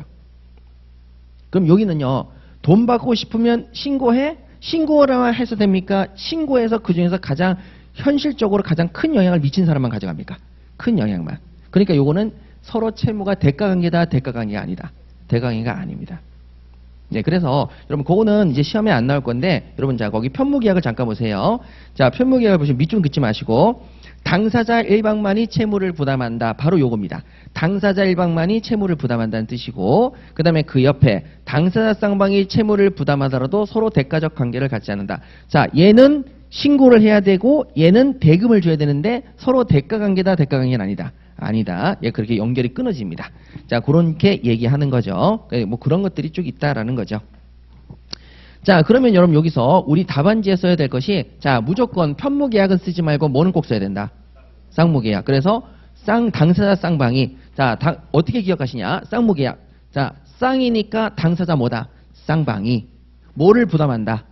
그럼 여기는요. 돈 받고 싶으면 신고해? 신고라만 해서 됩니까? 신고해서 그 중에서 가장 현실적으로 가장 큰 영향을 미친 사람만 가져갑니까? 큰 영향만. 그러니까 요거는 서로 채무가 대가관계다, 대가관계가 아니다. 대가관계가 아닙니다. 네, 그래서 여러분 그거는 이제 시험에 안 나올 건데 여러분 자 거기 편무계약을 잠깐 보세요. 자, 편무계약을 보시면 밑줄 긋지 마시고 당사자 일방만이 채무를 부담한다. 바로 요겁니다. 당사자 일방만이 채무를 부담한다는 뜻이고 그 다음에 그 옆에 당사자 쌍방이 채무를 부담하더라도 서로 대가적 관계를 갖지 않는다. 자, 얘는 신고를 해야 되고 얘는 대금을 줘야 되는데 서로 대가관계다, 대가관계는 아니다. 아니다. 예, 그렇게 연결이 끊어집니다. 자, 그렇게 얘기하는 거죠. 뭐 그런 것들이 쭉 있다라는 거죠. 자, 그러면 여러분 여기서 우리 답안지에 써야 될 것이 자, 무조건 편무계약은 쓰지 말고 뭐는 꼭 써야 된다? 쌍무계약. 그래서 당사자 쌍방이 자, 어떻게 기억하시냐? 쌍무계약. 자, 쌍이니까 당사자 뭐다? 쌍방이 뭐를 부담한다?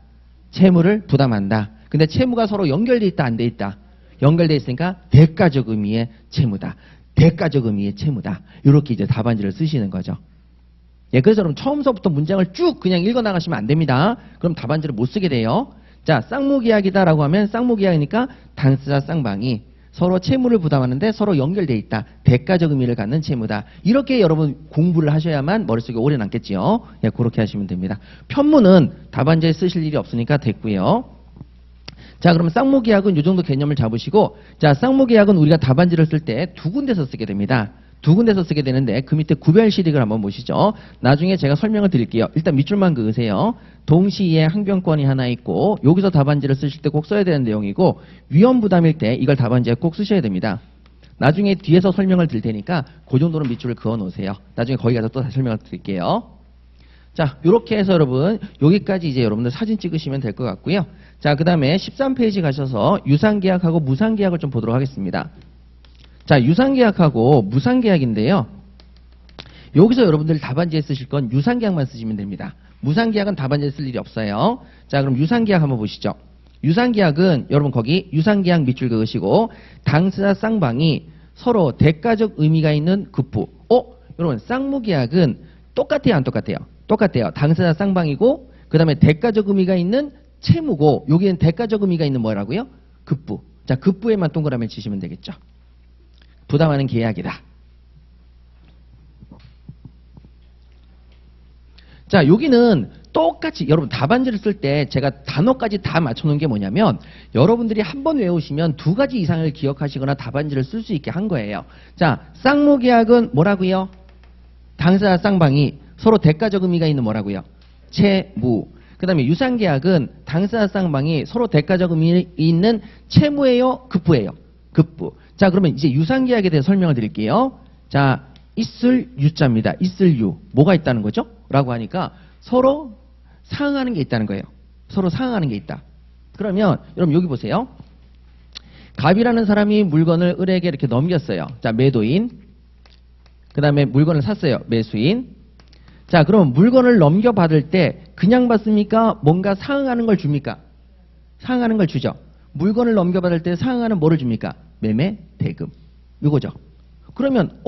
채무를 부담한다. 근데 채무가 서로 연결돼 있다, 안 돼 있다? 연결돼 있으니까 대가적 의미의 채무다. 대가적 의미의 채무다. 이렇게 이제 답안지를 쓰시는 거죠. 예, 그래서 여러분 처음서부터 문장을 쭉 그냥 읽어 나가시면 안 됩니다. 그럼 답안지를 못 쓰게 돼요. 자, 쌍무계약이다라고 하면 쌍무계약이니까 당사자 쌍방이 서로 채무를 부담하는데 서로 연결돼 있다. 대가적 의미를 갖는 채무다. 이렇게 여러분 공부를 하셔야만 머릿속에 오래 남겠지요. 예, 그렇게 하시면 됩니다. 편무는 답안지에 쓰실 일이 없으니까 됐고요. 자, 그럼 쌍무계약은 이 정도 개념을 잡으시고 자, 쌍무계약은 우리가 답안지를 쓸 때 두 군데서 쓰게 됩니다. 두 군데서 쓰게 되는데 그 밑에 구별 실익을 한번 보시죠. 나중에 제가 설명을 드릴게요. 일단 밑줄만 그으세요. 동시에 항변권이 하나 있고 여기서 답안지를 쓰실 때 꼭 써야 되는 내용이고 위험부담일 때 이걸 답안지에 꼭 쓰셔야 됩니다. 나중에 뒤에서 설명을 드릴 테니까 그 정도는 밑줄을 그어 놓으세요. 나중에 거기 가서 또 다시 설명을 드릴게요. 자, 이렇게 해서 여러분 여기까지 이제 여러분들 사진 찍으시면 될 것 같고요. 자, 그 다음에 13페이지 가셔서 유상계약하고 무상계약을 좀 보도록 하겠습니다. 자, 유상계약하고 무상계약인데요. 여기서 여러분들 답안지에 쓰실 건 유상계약만 쓰시면 됩니다. 무상계약은 답안지에 쓸 일이 없어요. 자, 그럼 유상계약 한번 보시죠. 유상계약은 여러분 거기 유상계약 밑줄 그으시고 당사자 쌍방이 서로 대가적 의미가 있는 급부. 여러분 쌍무계약은 똑같아요, 안 똑같아요? 똑같아요. 당사자 쌍방이고 그 다음에 대가적 의미가 있는 채무고 여기는 대가적 의미가 있는 뭐라고요? 급부. 자, 급부에만 동그라미 치시면 되겠죠. 부담하는 계약이다. 자, 여기는 똑같이 여러분 답안지를 쓸 때 제가 단어까지 다 맞춰놓은 게 뭐냐면 여러분들이 한 번 외우시면 두 가지 이상을 기억하시거나 답안지를 쓸 수 있게 한 거예요. 자, 쌍무계약은 뭐라고요? 당사자 쌍방이 서로 대가적 의미가 있는 뭐라고요? 채무. 그 다음에 유상계약은 당사자 쌍방이 서로 대가적 의미 있는 채무예요? 급부예요? 급부. 자, 그러면 이제 유상계약에 대해 설명을 드릴게요. 자, 있을 유자입니다. 있을 유. 뭐가 있다는 거죠? 라고 하니까 서로 상응하는 게 있다는 거예요. 서로 상응하는 게 있다. 그러면 여러분 여기 보세요. 갑이라는 사람이 물건을 을에게 이렇게 넘겼어요. 자, 매도인. 그 다음에 물건을 샀어요. 매수인. 자, 그럼 물건을 넘겨받을 때 그냥 받습니까? 뭔가 상응하는 걸 줍니까? 상응하는 걸 주죠. 물건을 넘겨받을 때 상응하는 뭐를 줍니까? 매매, 대금. 이거죠. 그러면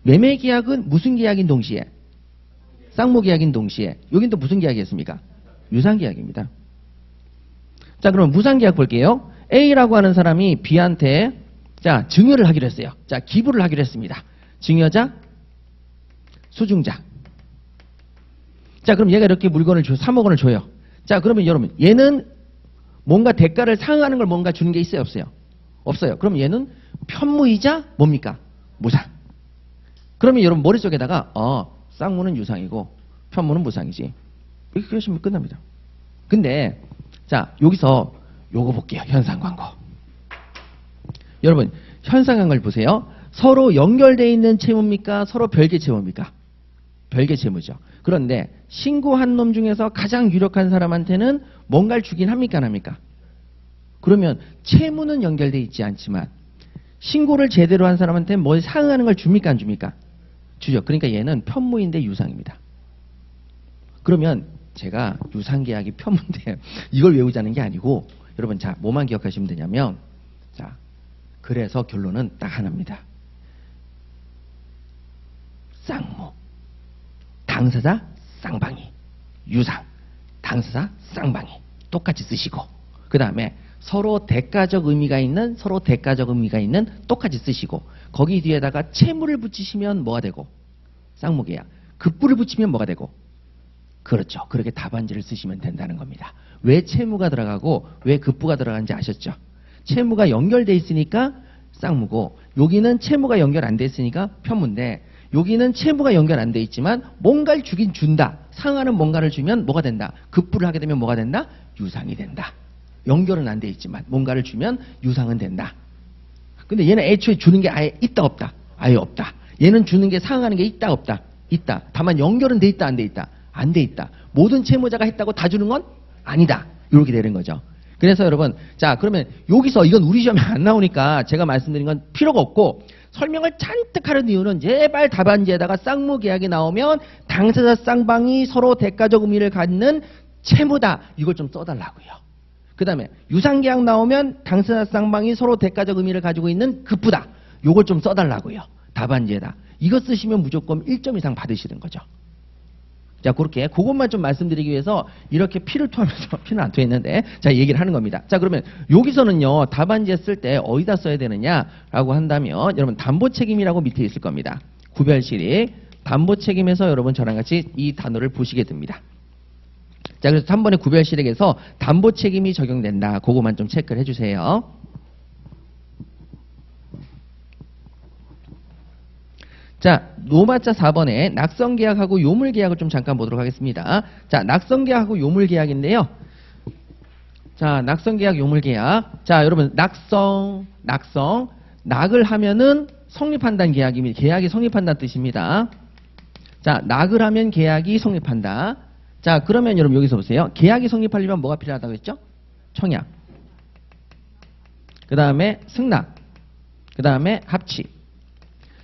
매매 계약은 무슨 계약인 동시에? 쌍무 계약인 동시에. 여긴 또 무슨 계약이었습니까? 유상 계약입니다. 자, 그럼 무상 계약 볼게요. A라고 하는 사람이 B한테 자, 증여를 하기로 했어요. 자, 기부를 하기로 했습니다. 증여자, 수증자. 자, 그럼 얘가 이렇게 물건을 3억 원을 줘요. 자, 그러면 여러분, 얘는 뭔가 대가를 상응하는 걸 뭔가 주는 게 있어요, 없어요? 없어요. 그럼 얘는 편무이자 뭡니까? 무상. 그러면 여러분 머릿속에다가 쌍무는 유상이고 편무는 무상이지. 이렇게 그러시면 끝납니다. 근데 자, 여기서 요거 볼게요. 현상 광고. 여러분, 현상 광고를 보세요. 서로 연결되어 있는 채무입니까? 서로 별개 채무입니까? 별개 채무죠. 그런데 신고한 놈 중에서 가장 유력한 사람한테는 뭔가를 주긴 합니까? 안 합니까? 그러면 채무는 연결되어 있지 않지만 신고를 제대로 한 사람한테는 뭘 상응하는 걸 줍니까? 안 줍니까? 주죠. 그러니까 얘는 편무인데 유상입니다. 그러면 제가 유상계약이 편무인데 이걸 외우자는 게 아니고 여러분 자 뭐만 기억하시면 되냐면 자 그래서 결론은 딱 하나입니다. 쌍무 당사자 쌍방이 유상 당사자 쌍방이 똑같이 쓰시고 그 다음에 서로 대가적 의미가 있는 똑같이 쓰시고 거기 뒤에다가 채무를 붙이시면 뭐가 되고 쌍무계약 급부를 붙이면 뭐가 되고 그렇죠. 그렇게 답안지를 쓰시면 된다는 겁니다. 왜 채무가 들어가고 왜 급부가 들어가는지 아셨죠? 채무가 연결돼 있으니까 쌍무고 여기는 채무가 연결 안 돼 있으니까 편무인데 여기는 채무가 연결 안 돼 있지만 뭔가를 주긴 준다. 상하는 뭔가를 주면 뭐가 된다. 급부를 하게 되면 뭐가 된다? 유상이 된다. 연결은 안 돼 있지만 뭔가를 주면 유상은 된다. 근데 얘는 애초에 주는 게 아예 있다 없다? 아예 없다. 얘는 주는 게 상하는 게 있다 없다? 있다. 다만 연결은 돼 있다 안 돼 있다? 안 돼 있다. 모든 채무자가 했다고 다 주는 건 아니다. 이렇게 되는 거죠. 그래서 여러분 자 그러면 여기서 이건 우리 시험에 안 나오니까 제가 말씀드린 건 필요가 없고 설명을 잔뜩 하는 이유는 제발 답안지에다가 쌍무계약이 나오면 당사자 쌍방이 서로 대가적 의미를 갖는 채무다. 이걸 좀 써달라고요. 그 다음에 유상계약 나오면 당사자 쌍방이 서로 대가적 의미를 가지고 있는 급부다. 이걸 좀 써달라고요. 답안지에다. 이거 쓰시면 무조건 1점 이상 받으시는 거죠. 자, 그렇게 그것만 좀 말씀드리기 위해서 이렇게 피를 토하면서 피는 안 토했는데 자 얘기를 하는 겁니다. 자 그러면 여기서는요 답안지에 쓸 때 어디다 써야 되느냐라고 한다면 여러분 담보책임이라고 밑에 있을 겁니다. 구별실이 담보책임에서 여러분 저랑 같이 이 단어를 보시게 됩니다. 자 그래서 3번의 구별실에서 담보책임이 적용된다. 그거만 좀 체크를 해주세요. 자, 노마자 4번에 낙성계약하고 요물계약을 좀 잠깐 보도록 하겠습니다. 자, 낙성계약하고 요물계약인데요. 자, 낙성계약, 요물계약. 자, 여러분, 낙을 하면은 성립한다는 계약입니다. 계약이 성립한다는 뜻입니다. 자, 낙을 하면 계약이 성립한다. 자, 그러면 여러분 여기서 보세요. 계약이 성립하려면 뭐가 필요하다고 했죠? 청약. 그 다음에 승낙. 그 다음에 합치.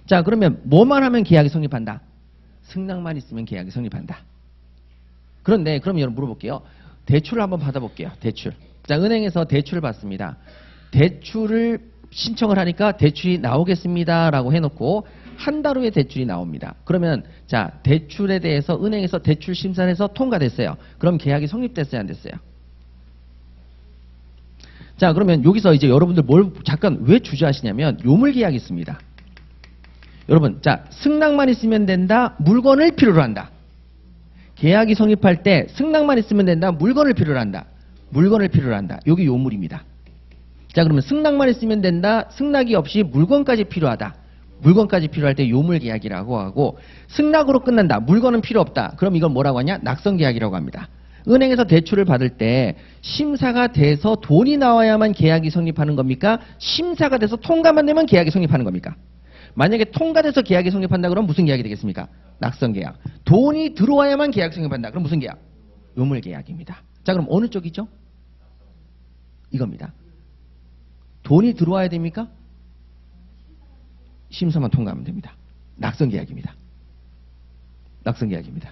자 그러면 뭐만 하면 계약이 성립한다? 승낙만 있으면 계약이 성립한다. 그런데 그럼 여러분 물어볼게요. 대출을 한번 받아볼게요. 대출. 자 은행에서 대출을 받습니다. 대출을 신청을 하니까 대출이 나오겠습니다 라고 해놓고 한 달 후에 대출이 나옵니다. 그러면 자 대출에 대해서 은행에서 대출 심사를 해서 통과됐어요. 그럼 계약이 성립됐어요 안 됐어요? 자 그러면 여기서 이제 여러분들 뭘 잠깐 왜 주저하시냐면 요물계약이 있습니다. 여러분, 자, 승낙만 있으면 된다, 물건을 필요로 한다. 계약이 성립할 때 승낙만 있으면 된다, 물건을 필요로 한다. 물건을 필요로 한다. 여기 요물입니다. 자, 그러면 승낙만 있으면 된다, 승낙이 없이 물건까지 필요하다. 물건까지 필요할 때 요물계약이라고 하고 승낙으로 끝난다, 물건은 필요 없다. 그럼 이건 뭐라고 하냐? 낙성계약이라고 합니다. 은행에서 대출을 받을 때 심사가 돼서 돈이 나와야만 계약이 성립하는 겁니까? 심사가 돼서 통과만 되면 계약이 성립하는 겁니까? 만약에 통과돼서 계약이 성립한다 그러면 무슨 계약이 되겠습니까? 낙성계약. 돈이 들어와야만 계약이 성립한다. 그럼 무슨 계약? 요물계약입니다. 자 그럼 어느 쪽이죠? 이겁니다. 돈이 들어와야 됩니까? 심사만 통과하면 됩니다. 낙성계약입니다. 낙성계약입니다.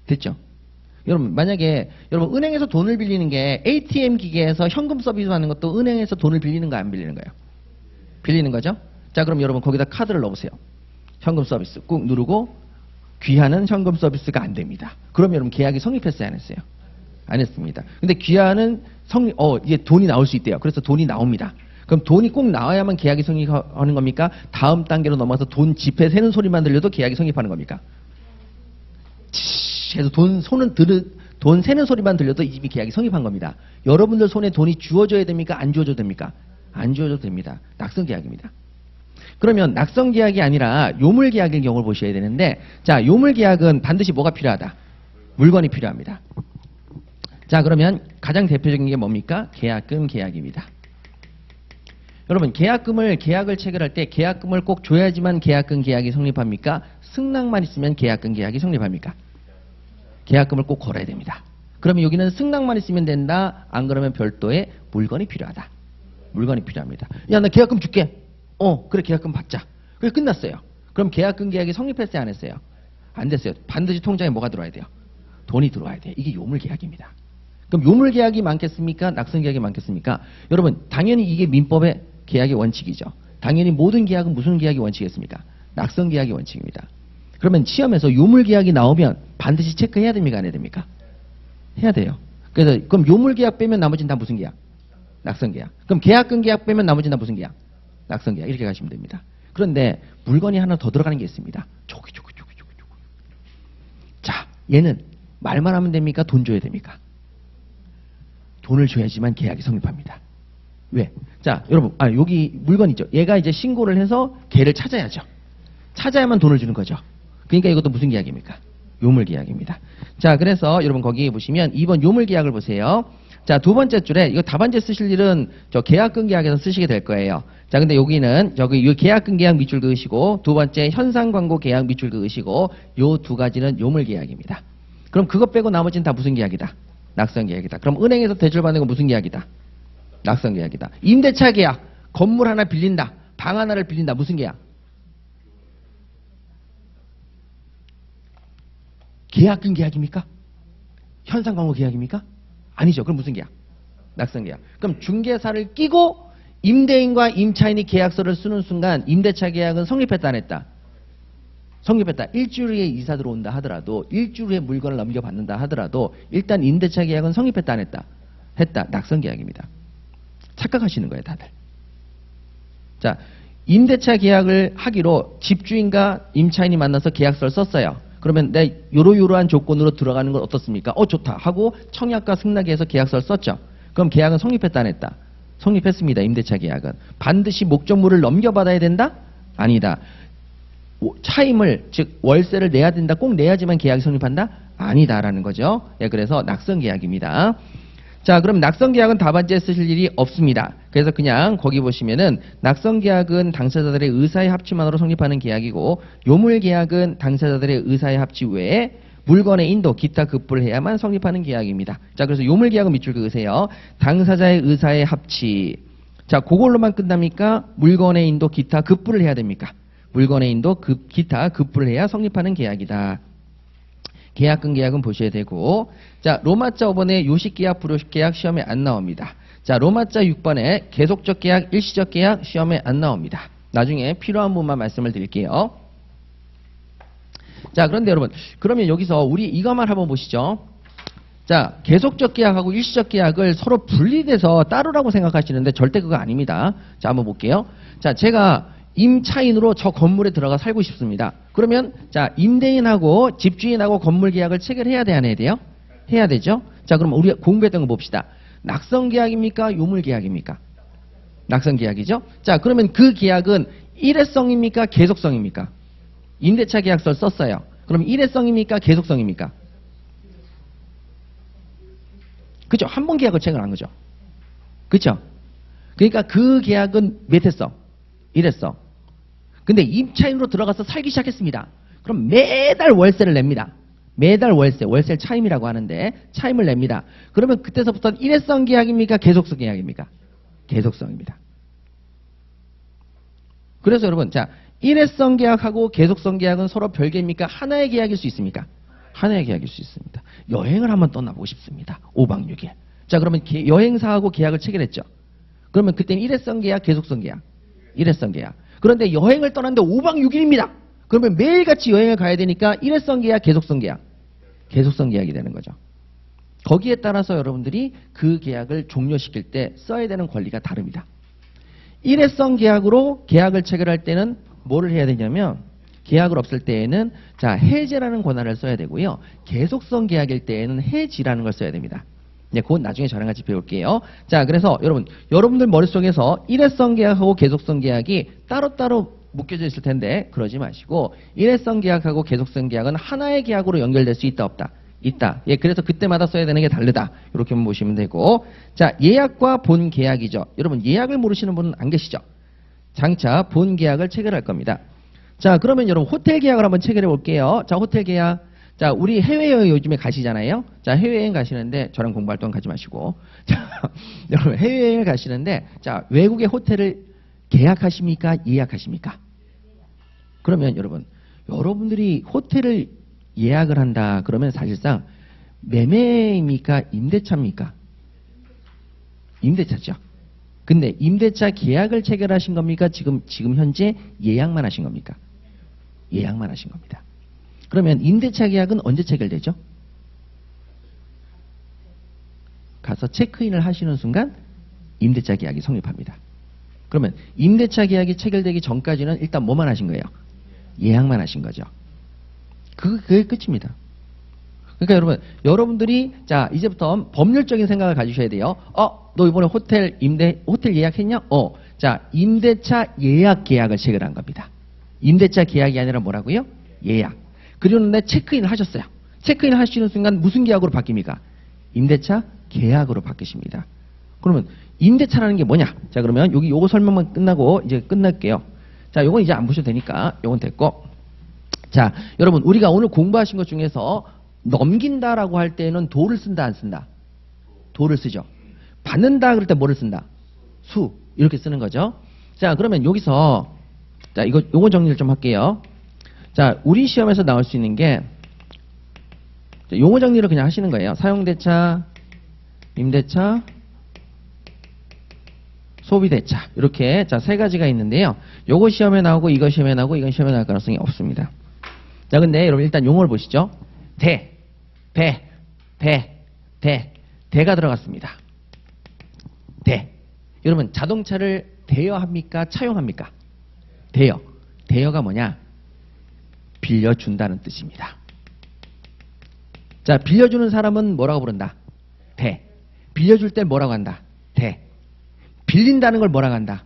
됐죠? 여러분 만약에 여러분 은행에서 돈을 빌리는 게 ATM 기계에서 현금 서비스하는 것도 은행에서 돈을 빌리는 거 안 빌리는 거예요? 빌리는 거죠? 자 그럼 여러분 거기다 카드를 넣으세요. 현금 서비스 꾹 누르고 귀하는 현금 서비스가 안 됩니다. 그럼 여러분 계약이 성립했어요 안 했어요? 안 했습니다. 근데 귀하는 이게 돈이 나올 수 있대요. 그래서 돈이 나옵니다. 그럼 돈이 꼭 나와야만 계약이 성립하는 겁니까? 다음 단계로 넘어가서 돈 지폐 세는 소리만 들려도 계약이 성립하는 겁니까? 해서 돈 세는 소리만 들려도 이미 계약이 성립한 겁니다. 여러분들 손에 돈이 주어져야 됩니까? 안 주어져도 됩니까? 안 주어져도 됩니다. 낙선 계약입니다. 그러면 낙선 계약이 아니라 요물 계약의 경우를 보셔야 되는데, 자, 요물 계약은 반드시 뭐가 필요하다? 물건이 필요합니다. 자, 그러면 가장 대표적인 게 뭡니까? 계약금 계약입니다. 여러분, 계약을 체결할 때 계약금을 꼭 줘야지만 계약금 계약이 성립합니까? 승낙만 있으면 계약금 계약이 성립합니까? 계약금을 꼭 걸어야 됩니다. 그러면 여기는 승낙만 있으면 된다. 안 그러면 별도의 물건이 필요하다. 물건이 필요합니다. 야, 나 계약금 줄게. 그래, 계약금 받자. 그게 끝났어요. 그럼 계약금 계약이 성립했어요, 안 했어요? 안 됐어요. 반드시 통장에 뭐가 들어와야 돼요? 돈이 들어와야 돼요. 이게 요물 계약입니다. 그럼 요물 계약이 많겠습니까? 낙선 계약이 많겠습니까? 여러분, 당연히 이게 민법의 계약의 원칙이죠. 당연히 모든 계약은 무슨 계약이 원칙이겠습니까? 낙선 계약이 원칙입니다. 그러면 시험에서 요물 계약이 나오면 반드시 체크해야 됩니까? 안 해야 됩니까? 해야 돼요. 그래서 그럼 요물 계약 빼면 나머지는 다 무슨 계약? 낙선 계약. 그럼 계약금 계약 빼면 나머지는 다 무슨 계약? 낙선 계약. 이렇게 가시면 됩니다. 그런데 물건이 하나 더 들어가는 게 있습니다. 저기. 자, 얘는 말만 하면 됩니까? 돈 줘야 됩니까? 돈을 줘야지만 계약이 성립합니다. 왜? 자, 여러분, 여기 물건 있죠. 얘가 이제 신고를 해서 걔를 찾아야죠. 찾아야만 돈을 주는 거죠. 그러니까 이것도 무슨 계약입니까? 요물 계약입니다. 자, 그래서 여러분 거기 보시면 2번 요물 계약을 보세요. 자, 두 번째 줄에 이거 답안지 쓰실 일은 저 계약금 계약에서 쓰시게 될 거예요. 자, 근데 여기는 이 계약금 계약 밑줄 그으시고, 두 번째 현상 광고 계약 밑줄 그으시고, 요 두 가지는 요물 계약입니다. 그럼 그거 빼고 나머지는 다 무슨 계약이다? 낙선 계약이다. 그럼 은행에서 대출 받는 건 무슨 계약이다? 낙선 계약이다. 임대차 계약, 건물 하나 빌린다, 방 하나를 빌린다, 무슨 계약? 계약금 계약입니까? 현상 광고 계약입니까? 아니죠. 그럼 무슨 계약? 낙선 계약. 그럼 중개사를 끼고 임대인과 임차인이 계약서를 쓰는 순간 임대차 계약은 성립했다 안 했다? 성립했다. 일주일 후에 이사 들어온다 하더라도, 일주일 후에 물건을 넘겨받는다 하더라도 일단 임대차 계약은 성립했다 안 했다? 했다. 낙선 계약입니다. 착각하시는 거예요, 다들. 자, 임대차 계약을 하기로 집주인과 임차인이 만나서 계약서를 썼어요. 그러면 내 요러요러한 조건으로 들어가는 건 어떻습니까? 좋다 하고 청약과 승낙해서 계약서를 썼죠. 그럼 계약은 성립했다 안 했다? 성립했습니다. 임대차 계약은. 반드시 목적물을 넘겨받아야 된다? 아니다. 차임을, 즉 월세를 내야 된다, 꼭 내야지만 계약이 성립한다? 아니다라는 거죠. 예, 그래서 낙선 계약입니다. 자, 그럼 낙선 계약은 답안지에 쓰실 일이 없습니다. 그래서 그냥 거기 보시면은 낙선 계약은 당사자들의 의사의 합치만으로 성립하는 계약이고, 요물 계약은 당사자들의 의사의 합치 외에 물건의 인도, 기타 급부를 해야만 성립하는 계약입니다. 자, 그래서 요물 계약은 밑줄 그으세요. 당사자의 의사의 합치. 자, 그걸로만 끝납니까? 물건의 인도, 기타 급부를 해야 됩니까? 물건의 인도, 기타 급부를 해야 성립하는 계약이다. 계약금 계약은 보셔야 되고, 자, 로마자 5번에 요식 계약, 불요식 계약 시험에 안 나옵니다. 자, 로마자 6번에 계속적 계약, 일시적 계약 시험에 안 나옵니다. 나중에 필요한 부분만 말씀을 드릴게요. 자, 그런데 여러분, 그러면 여기서 우리 이것만 한번 보시죠. 자, 계속적 계약하고 일시적 계약을 서로 분리돼서 따로라고 생각하시는데 절대 그거 아닙니다. 자, 한번 볼게요. 자, 제가 임차인으로 저 건물에 들어가 살고 싶습니다. 그러면 자, 임대인하고 집주인하고 건물 계약을 체결해야 돼, 안 해야 돼요? 해야 되죠. 자, 그럼 우리 공부했던 거 봅시다. 낙선 계약입니까? 요물 계약입니까? 낙선 계약이죠. 자, 그러면 그 계약은 일회성입니까? 계속성입니까? 임대차 계약서를 썼어요. 그럼 일회성입니까? 계속성입니까? 그죠? 한 번 계약을 체결한 거죠. 그죠? 그러니까 그 계약은 몇 회성? 일회성. 근데 임차인으로 들어가서 살기 시작했습니다. 그럼 매달 월세를 냅니다. 매달 월세 차임이라고 하는데 차임을 냅니다. 그러면 그때서부터는 일회성 계약입니까? 계속성 계약입니까? 계속성입니다. 그래서 여러분, 자, 일회성 계약하고 계속성 계약은 서로 별개입니까? 하나의 계약일 수 있습니까? 하나의 계약일 수 있습니다. 여행을 한번 떠나보고 싶습니다. 5박 6일. 자, 그러면 여행사하고 계약을 체결했죠. 그러면 그때는 일회성 계약, 계속성 계약. 일회성 계약. 그런데 여행을 떠났는데 5박 6일입니다. 그러면 매일같이 여행을 가야 되니까 일회성 계약, 계속성 계약. 계속성 계약이 되는 거죠. 거기에 따라서 여러분들이 그 계약을 종료시킬 때 써야 되는 권리가 다릅니다. 일회성 계약으로 계약을 체결할 때는 뭐를 해야 되냐면 계약을 없을 때에는 자 해제라는 권한을 써야 되고요. 계속성 계약일 때에는 해지라는 걸 써야 됩니다. 네, 그건 나중에 저랑 같이 배울게요. 자, 그래서 여러분들 머릿속에서 일회성 계약하고 계속성 계약이 따로따로 묶여져 있을 텐데 그러지 마시고 일회성 계약하고 계속성 계약은 하나의 계약으로 연결될 수 있다 없다? 있다. 예, 그래서 그때마다 써야 되는 게 다르다. 이렇게만 보시면 되고 자, 예약과 본 계약이죠. 여러분 예약을 모르시는 분은 안 계시죠? 장차 본 계약을 체결할 겁니다. 자, 그러면 여러분 호텔 계약을 한번 체결해 볼게요. 자, 호텔 계약. 자, 우리 해외여행 요즘에 가시잖아요. 자, 해외여행 가시는데 저랑 공부할 동안 가지 마시고 자, 여러분 해외여행을 가시는데 자, 외국의 호텔을 계약하십니까? 예약하십니까? 그러면 여러분들이 호텔을 예약을 한다 그러면 사실상 매매입니까? 임대차입니까? 임대차죠. 근데 임대차 계약을 체결하신 겁니까? 지금 현재 예약만 하신 겁니까? 예약만 하신 겁니다. 그러면 임대차 계약은 언제 체결되죠? 가서 체크인을 하시는 순간 임대차 계약이 성립합니다. 그러면 임대차 계약이 체결되기 전까지는 일단 뭐만 하신 거예요? 예약만 하신 거죠. 그게 끝입니다. 그러니까 여러분들이 자 이제부터 법률적인 생각을 가지셔야 돼요. 너 이번에 호텔 예약했냐? 자 임대차 예약 계약을 체결한 겁니다. 임대차 계약이 아니라 뭐라고요? 예약. 그러는데 체크인을 하셨어요. 체크인 하시는 순간 무슨 계약으로 바뀝니까? 임대차 계약으로 바뀌십니다. 그러면 임대차라는 게 뭐냐? 자 그러면 요거 설명만 끝나고 이제 끝날게요. 자 요건 이제 안 보셔도 되니까 요건 됐고 자 여러분 우리가 오늘 공부하신 것 중에서 넘긴다라고 할 때는 도를 쓴다 안 쓴다? 도를 쓰죠. 받는다 그럴 때 뭐를 쓴다? 수 이렇게 쓰는 거죠. 자 그러면 여기서 자 요거 정리를 좀 할게요. 자 우리 시험에서 나올 수 있는 게 용어 정리를 그냥 하시는 거예요. 사용대차, 임대차, 소비대차 이렇게 자 세 가지가 있는데요. 요거 시험에 나오고 이거 시험에 나오고 이건 시험에 나올 가능성이 없습니다. 자 근데 여러분 일단 용어를 보시죠. 대가 들어갔습니다. 여러분 자동차를 대여합니까? 차용합니까? 대여가 뭐냐? 빌려준다는 뜻입니다. 자 빌려주는 사람은 뭐라고 부른다? 빌려줄 때 뭐라고 한다? 빌린다는 걸 뭐라고 한다?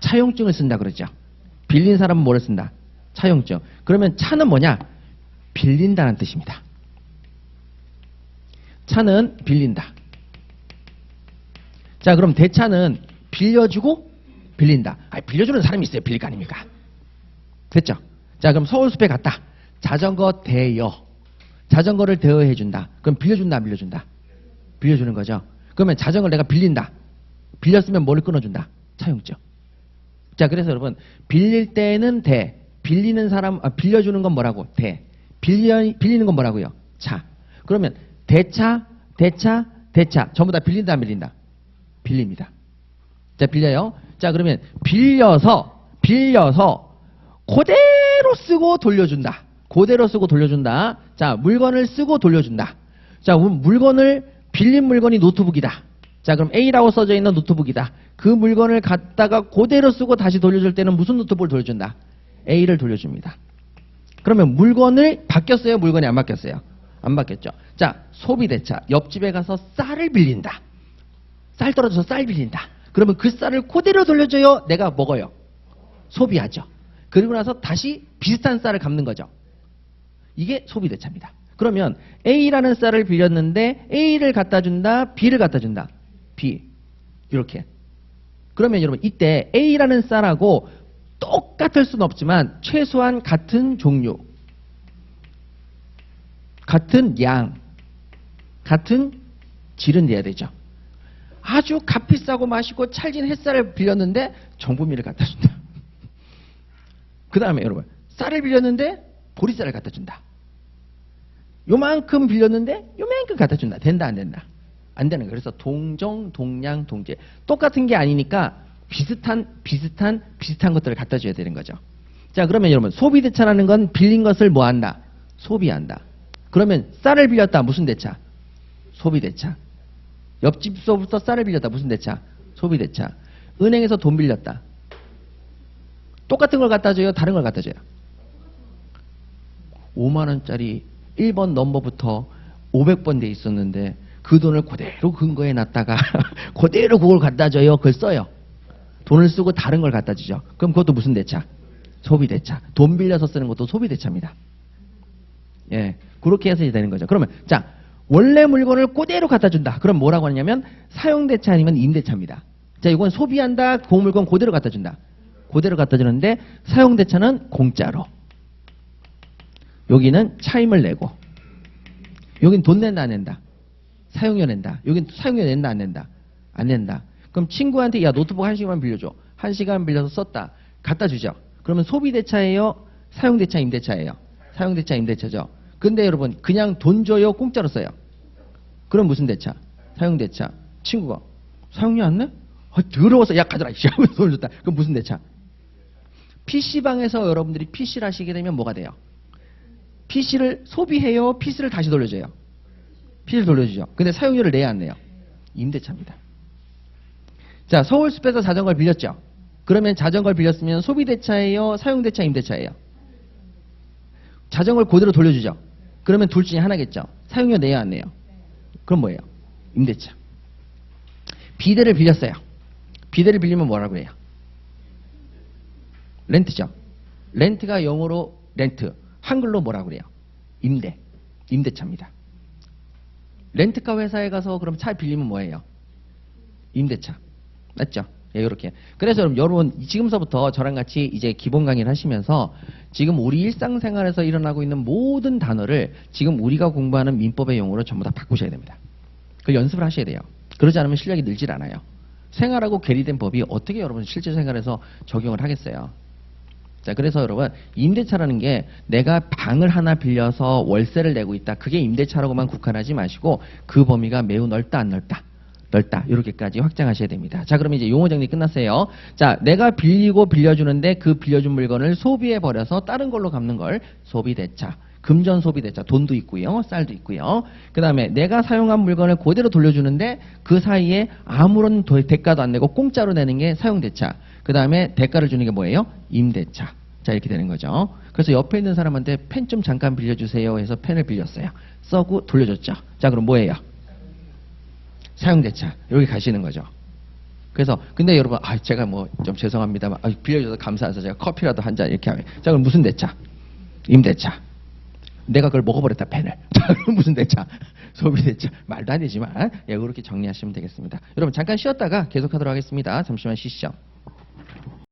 차용증을 쓴다 그러죠. 빌린 사람은 뭐를 쓴다? 차용증. 그러면 차는 뭐냐? 빌린다는 뜻입니다. 차는 빌린다. 자 그럼 대차는 빌려주고 빌린다. 빌려주는 사람이 있어요. 빌릴 거 아닙니까? 됐죠? 자 그럼 서울숲에 갔다. 자전거 대여. 자전거를 대여해 준다. 그럼 빌려준다 안 빌려준다? 빌려주는 거죠. 그러면 자전거를 내가 빌린다. 빌렸으면 뭐를 끊어준다? 차용증. 자 그래서 여러분 빌릴 때는 빌리는 사람 빌려주는 건 뭐라고? 빌리는 건 뭐라고요? 차. 그러면 대차 전부 다 빌린다 안 빌린다? 빌립니다. 자 빌려요. 자 그러면 빌려서 그대로 쓰고 돌려준다. 그대로 쓰고 돌려준다. 자 물건을 쓰고 돌려준다. 자 물건을 빌린 물건이 노트북이다. 자 그럼 A라고 써져 있는 노트북이다. 그 물건을 갖다가 그대로 쓰고 다시 돌려줄 때는 무슨 노트북을 돌려준다? A를 돌려줍니다. 그러면 물건을 바뀌었어요? 물건이 안 바뀌었어요? 안 바뀌었죠. 자 소비대차. 옆집에 가서 쌀을 빌린다. 쌀 떨어져서 쌀 빌린다. 그러면 그 쌀을 그대로 돌려줘요? 내가 먹어요? 소비하죠. 그리고 나서 다시 비슷한 쌀을 갚는 거죠. 이게 소비대차입니다. 그러면 A라는 쌀을 빌렸는데 A를 갖다 준다, B를 갖다 준다. B. 이렇게. 그러면 여러분 이때 A라는 쌀하고 똑같을 수는 없지만 최소한 같은 종류, 같은 양, 같은 질은 돼야 되죠. 아주 값비싸고 맛있고 찰진 햇쌀을 빌렸는데 정부미를 갖다 준다. 그 다음에 여러분 쌀을 빌렸는데 보리쌀을 갖다 준다. 요만큼 빌렸는데 요만큼 갖다 준다. 된다 안 된다? 안 되는 거예요. 그래서 동정, 동량, 동제. 똑같은 게 아니니까 비슷한 것들을 갖다 줘야 되는 거죠. 자 그러면 여러분 소비대차라는 건 빌린 것을 뭐 한다? 소비한다. 그러면 쌀을 빌렸다. 무슨 대차? 소비대차. 옆집서부터 쌀을 빌렸다. 무슨 대차? 소비대차. 은행에서 돈 빌렸다. 똑같은 걸 갖다 줘요? 다른 걸 갖다 줘요? 5만 원짜리 1번 넘버부터 500번 돼 있었는데 그 돈을 그대로 근거에 놨다가 그대로 그걸 갖다 줘요? 그걸 써요? 돈을 쓰고 다른 걸 갖다 주죠. 그럼 그것도 무슨 대차? 소비대차. 돈 빌려서 쓰는 것도 소비대차입니다. 예, 그렇게 해서 되는 거죠. 그러면 자, 원래 물건을 그대로 갖다 준다. 그럼 뭐라고 하냐면 사용대차 아니면 임대차입니다. 자, 이건 소비한다. 그 물건 그대로 갖다 준다. 그대로 갖다 주는데 사용대차는 공짜로. 여기는 차임을 내고. 여긴 돈 낸다 안 낸다? 사용료 낸다. 여긴 사용료 낸다 안 낸다? 안 낸다. 그럼 친구한테 야 노트북 1시간 빌려줘. 1시간 빌려서 썼다. 갖다 주죠. 그러면 소비대차예요? 사용대차 임대차예요? 사용대차 임대차죠. 근데 여러분 그냥 돈 줘요? 공짜로 써요? 그럼 무슨 대차? 사용대차. 친구가 사용료 안 내? 더러워서 야 가져라. 하면서 돈을 줬다. 그럼 무슨 대차? PC방에서 여러분들이 PC를 하시게 되면 뭐가 돼요? PC를 소비해요? PC를 다시 돌려줘요? PC를 돌려주죠. 근데 사용료를 내야 안 내요? 임대차입니다. 자, 서울숲에서 자전거를 빌렸죠. 그러면 자전거를 빌렸으면 소비대차예요? 사용대차 임대차예요? 자전거를 그대로 돌려주죠. 그러면 둘 중에 하나겠죠. 사용료 내야 안 내요? 그럼 뭐예요? 임대차. 비대를 빌렸어요. 비대를 빌리면 뭐라고 해요? 렌트죠. 렌트가 영어로 렌트, 한글로 뭐라고 그래요? 임대, 임대차입니다. 렌트카 회사에 가서 그럼 차 빌리면 뭐예요? 임대차. 맞죠? 예, 이렇게. 그래서 여러분 지금서부터 저랑 같이 이제 기본 강의를 하시면서 지금 우리 일상생활에서 일어나고 있는 모든 단어를 지금 우리가 공부하는 민법의 용어로 전부 다 바꾸셔야 됩니다. 그걸 연습을 하셔야 돼요. 그러지 않으면 실력이 늘질 않아요. 생활하고 괴리된 법이 어떻게 여러분 실제 생활에서 적용을 하겠어요? 자, 그래서 여러분 임대차라는 게 내가 방을 하나 빌려서 월세를 내고 있다. 그게 임대차라고만 국한하지 마시고 그 범위가 매우 넓다 안 넓다? 넓다. 이렇게까지 확장하셔야 됩니다. 자, 그러면 이제 용어 정리 끝났어요. 자, 내가 빌리고 빌려주는데 그 빌려준 물건을 소비해버려서 다른 걸로 갚는 걸 소비대차. 금전 소비대차. 돈도 있고요. 쌀도 있고요. 그 다음에 내가 사용한 물건을 그대로 돌려주는데 그 사이에 아무런 대가도 안 내고 공짜로 내는 게 사용대차. 그 다음에 대가를 주는 게 뭐예요? 임대차. 자, 이렇게 되는 거죠. 그래서 옆에 있는 사람한테 펜 좀 잠깐 빌려주세요 해서 펜을 빌렸어요. 써고 돌려줬죠. 자, 그럼 뭐예요? 사용대차. 여기 가시는 거죠. 그래서 근데 여러분 제가 뭐 좀 죄송합니다만 빌려줘서 감사해서 제가 커피라도 한 잔 이렇게 하면 자, 그럼 무슨 대차? 임대차. 내가 그걸 먹어버렸다 펜을. 자, 그럼 무슨 대차? 소비대차. 말도 안 되지만 예, 그렇게 정리하시면 되겠습니다. 여러분 잠깐 쉬었다가 계속하도록 하겠습니다. 잠시만 쉬시죠.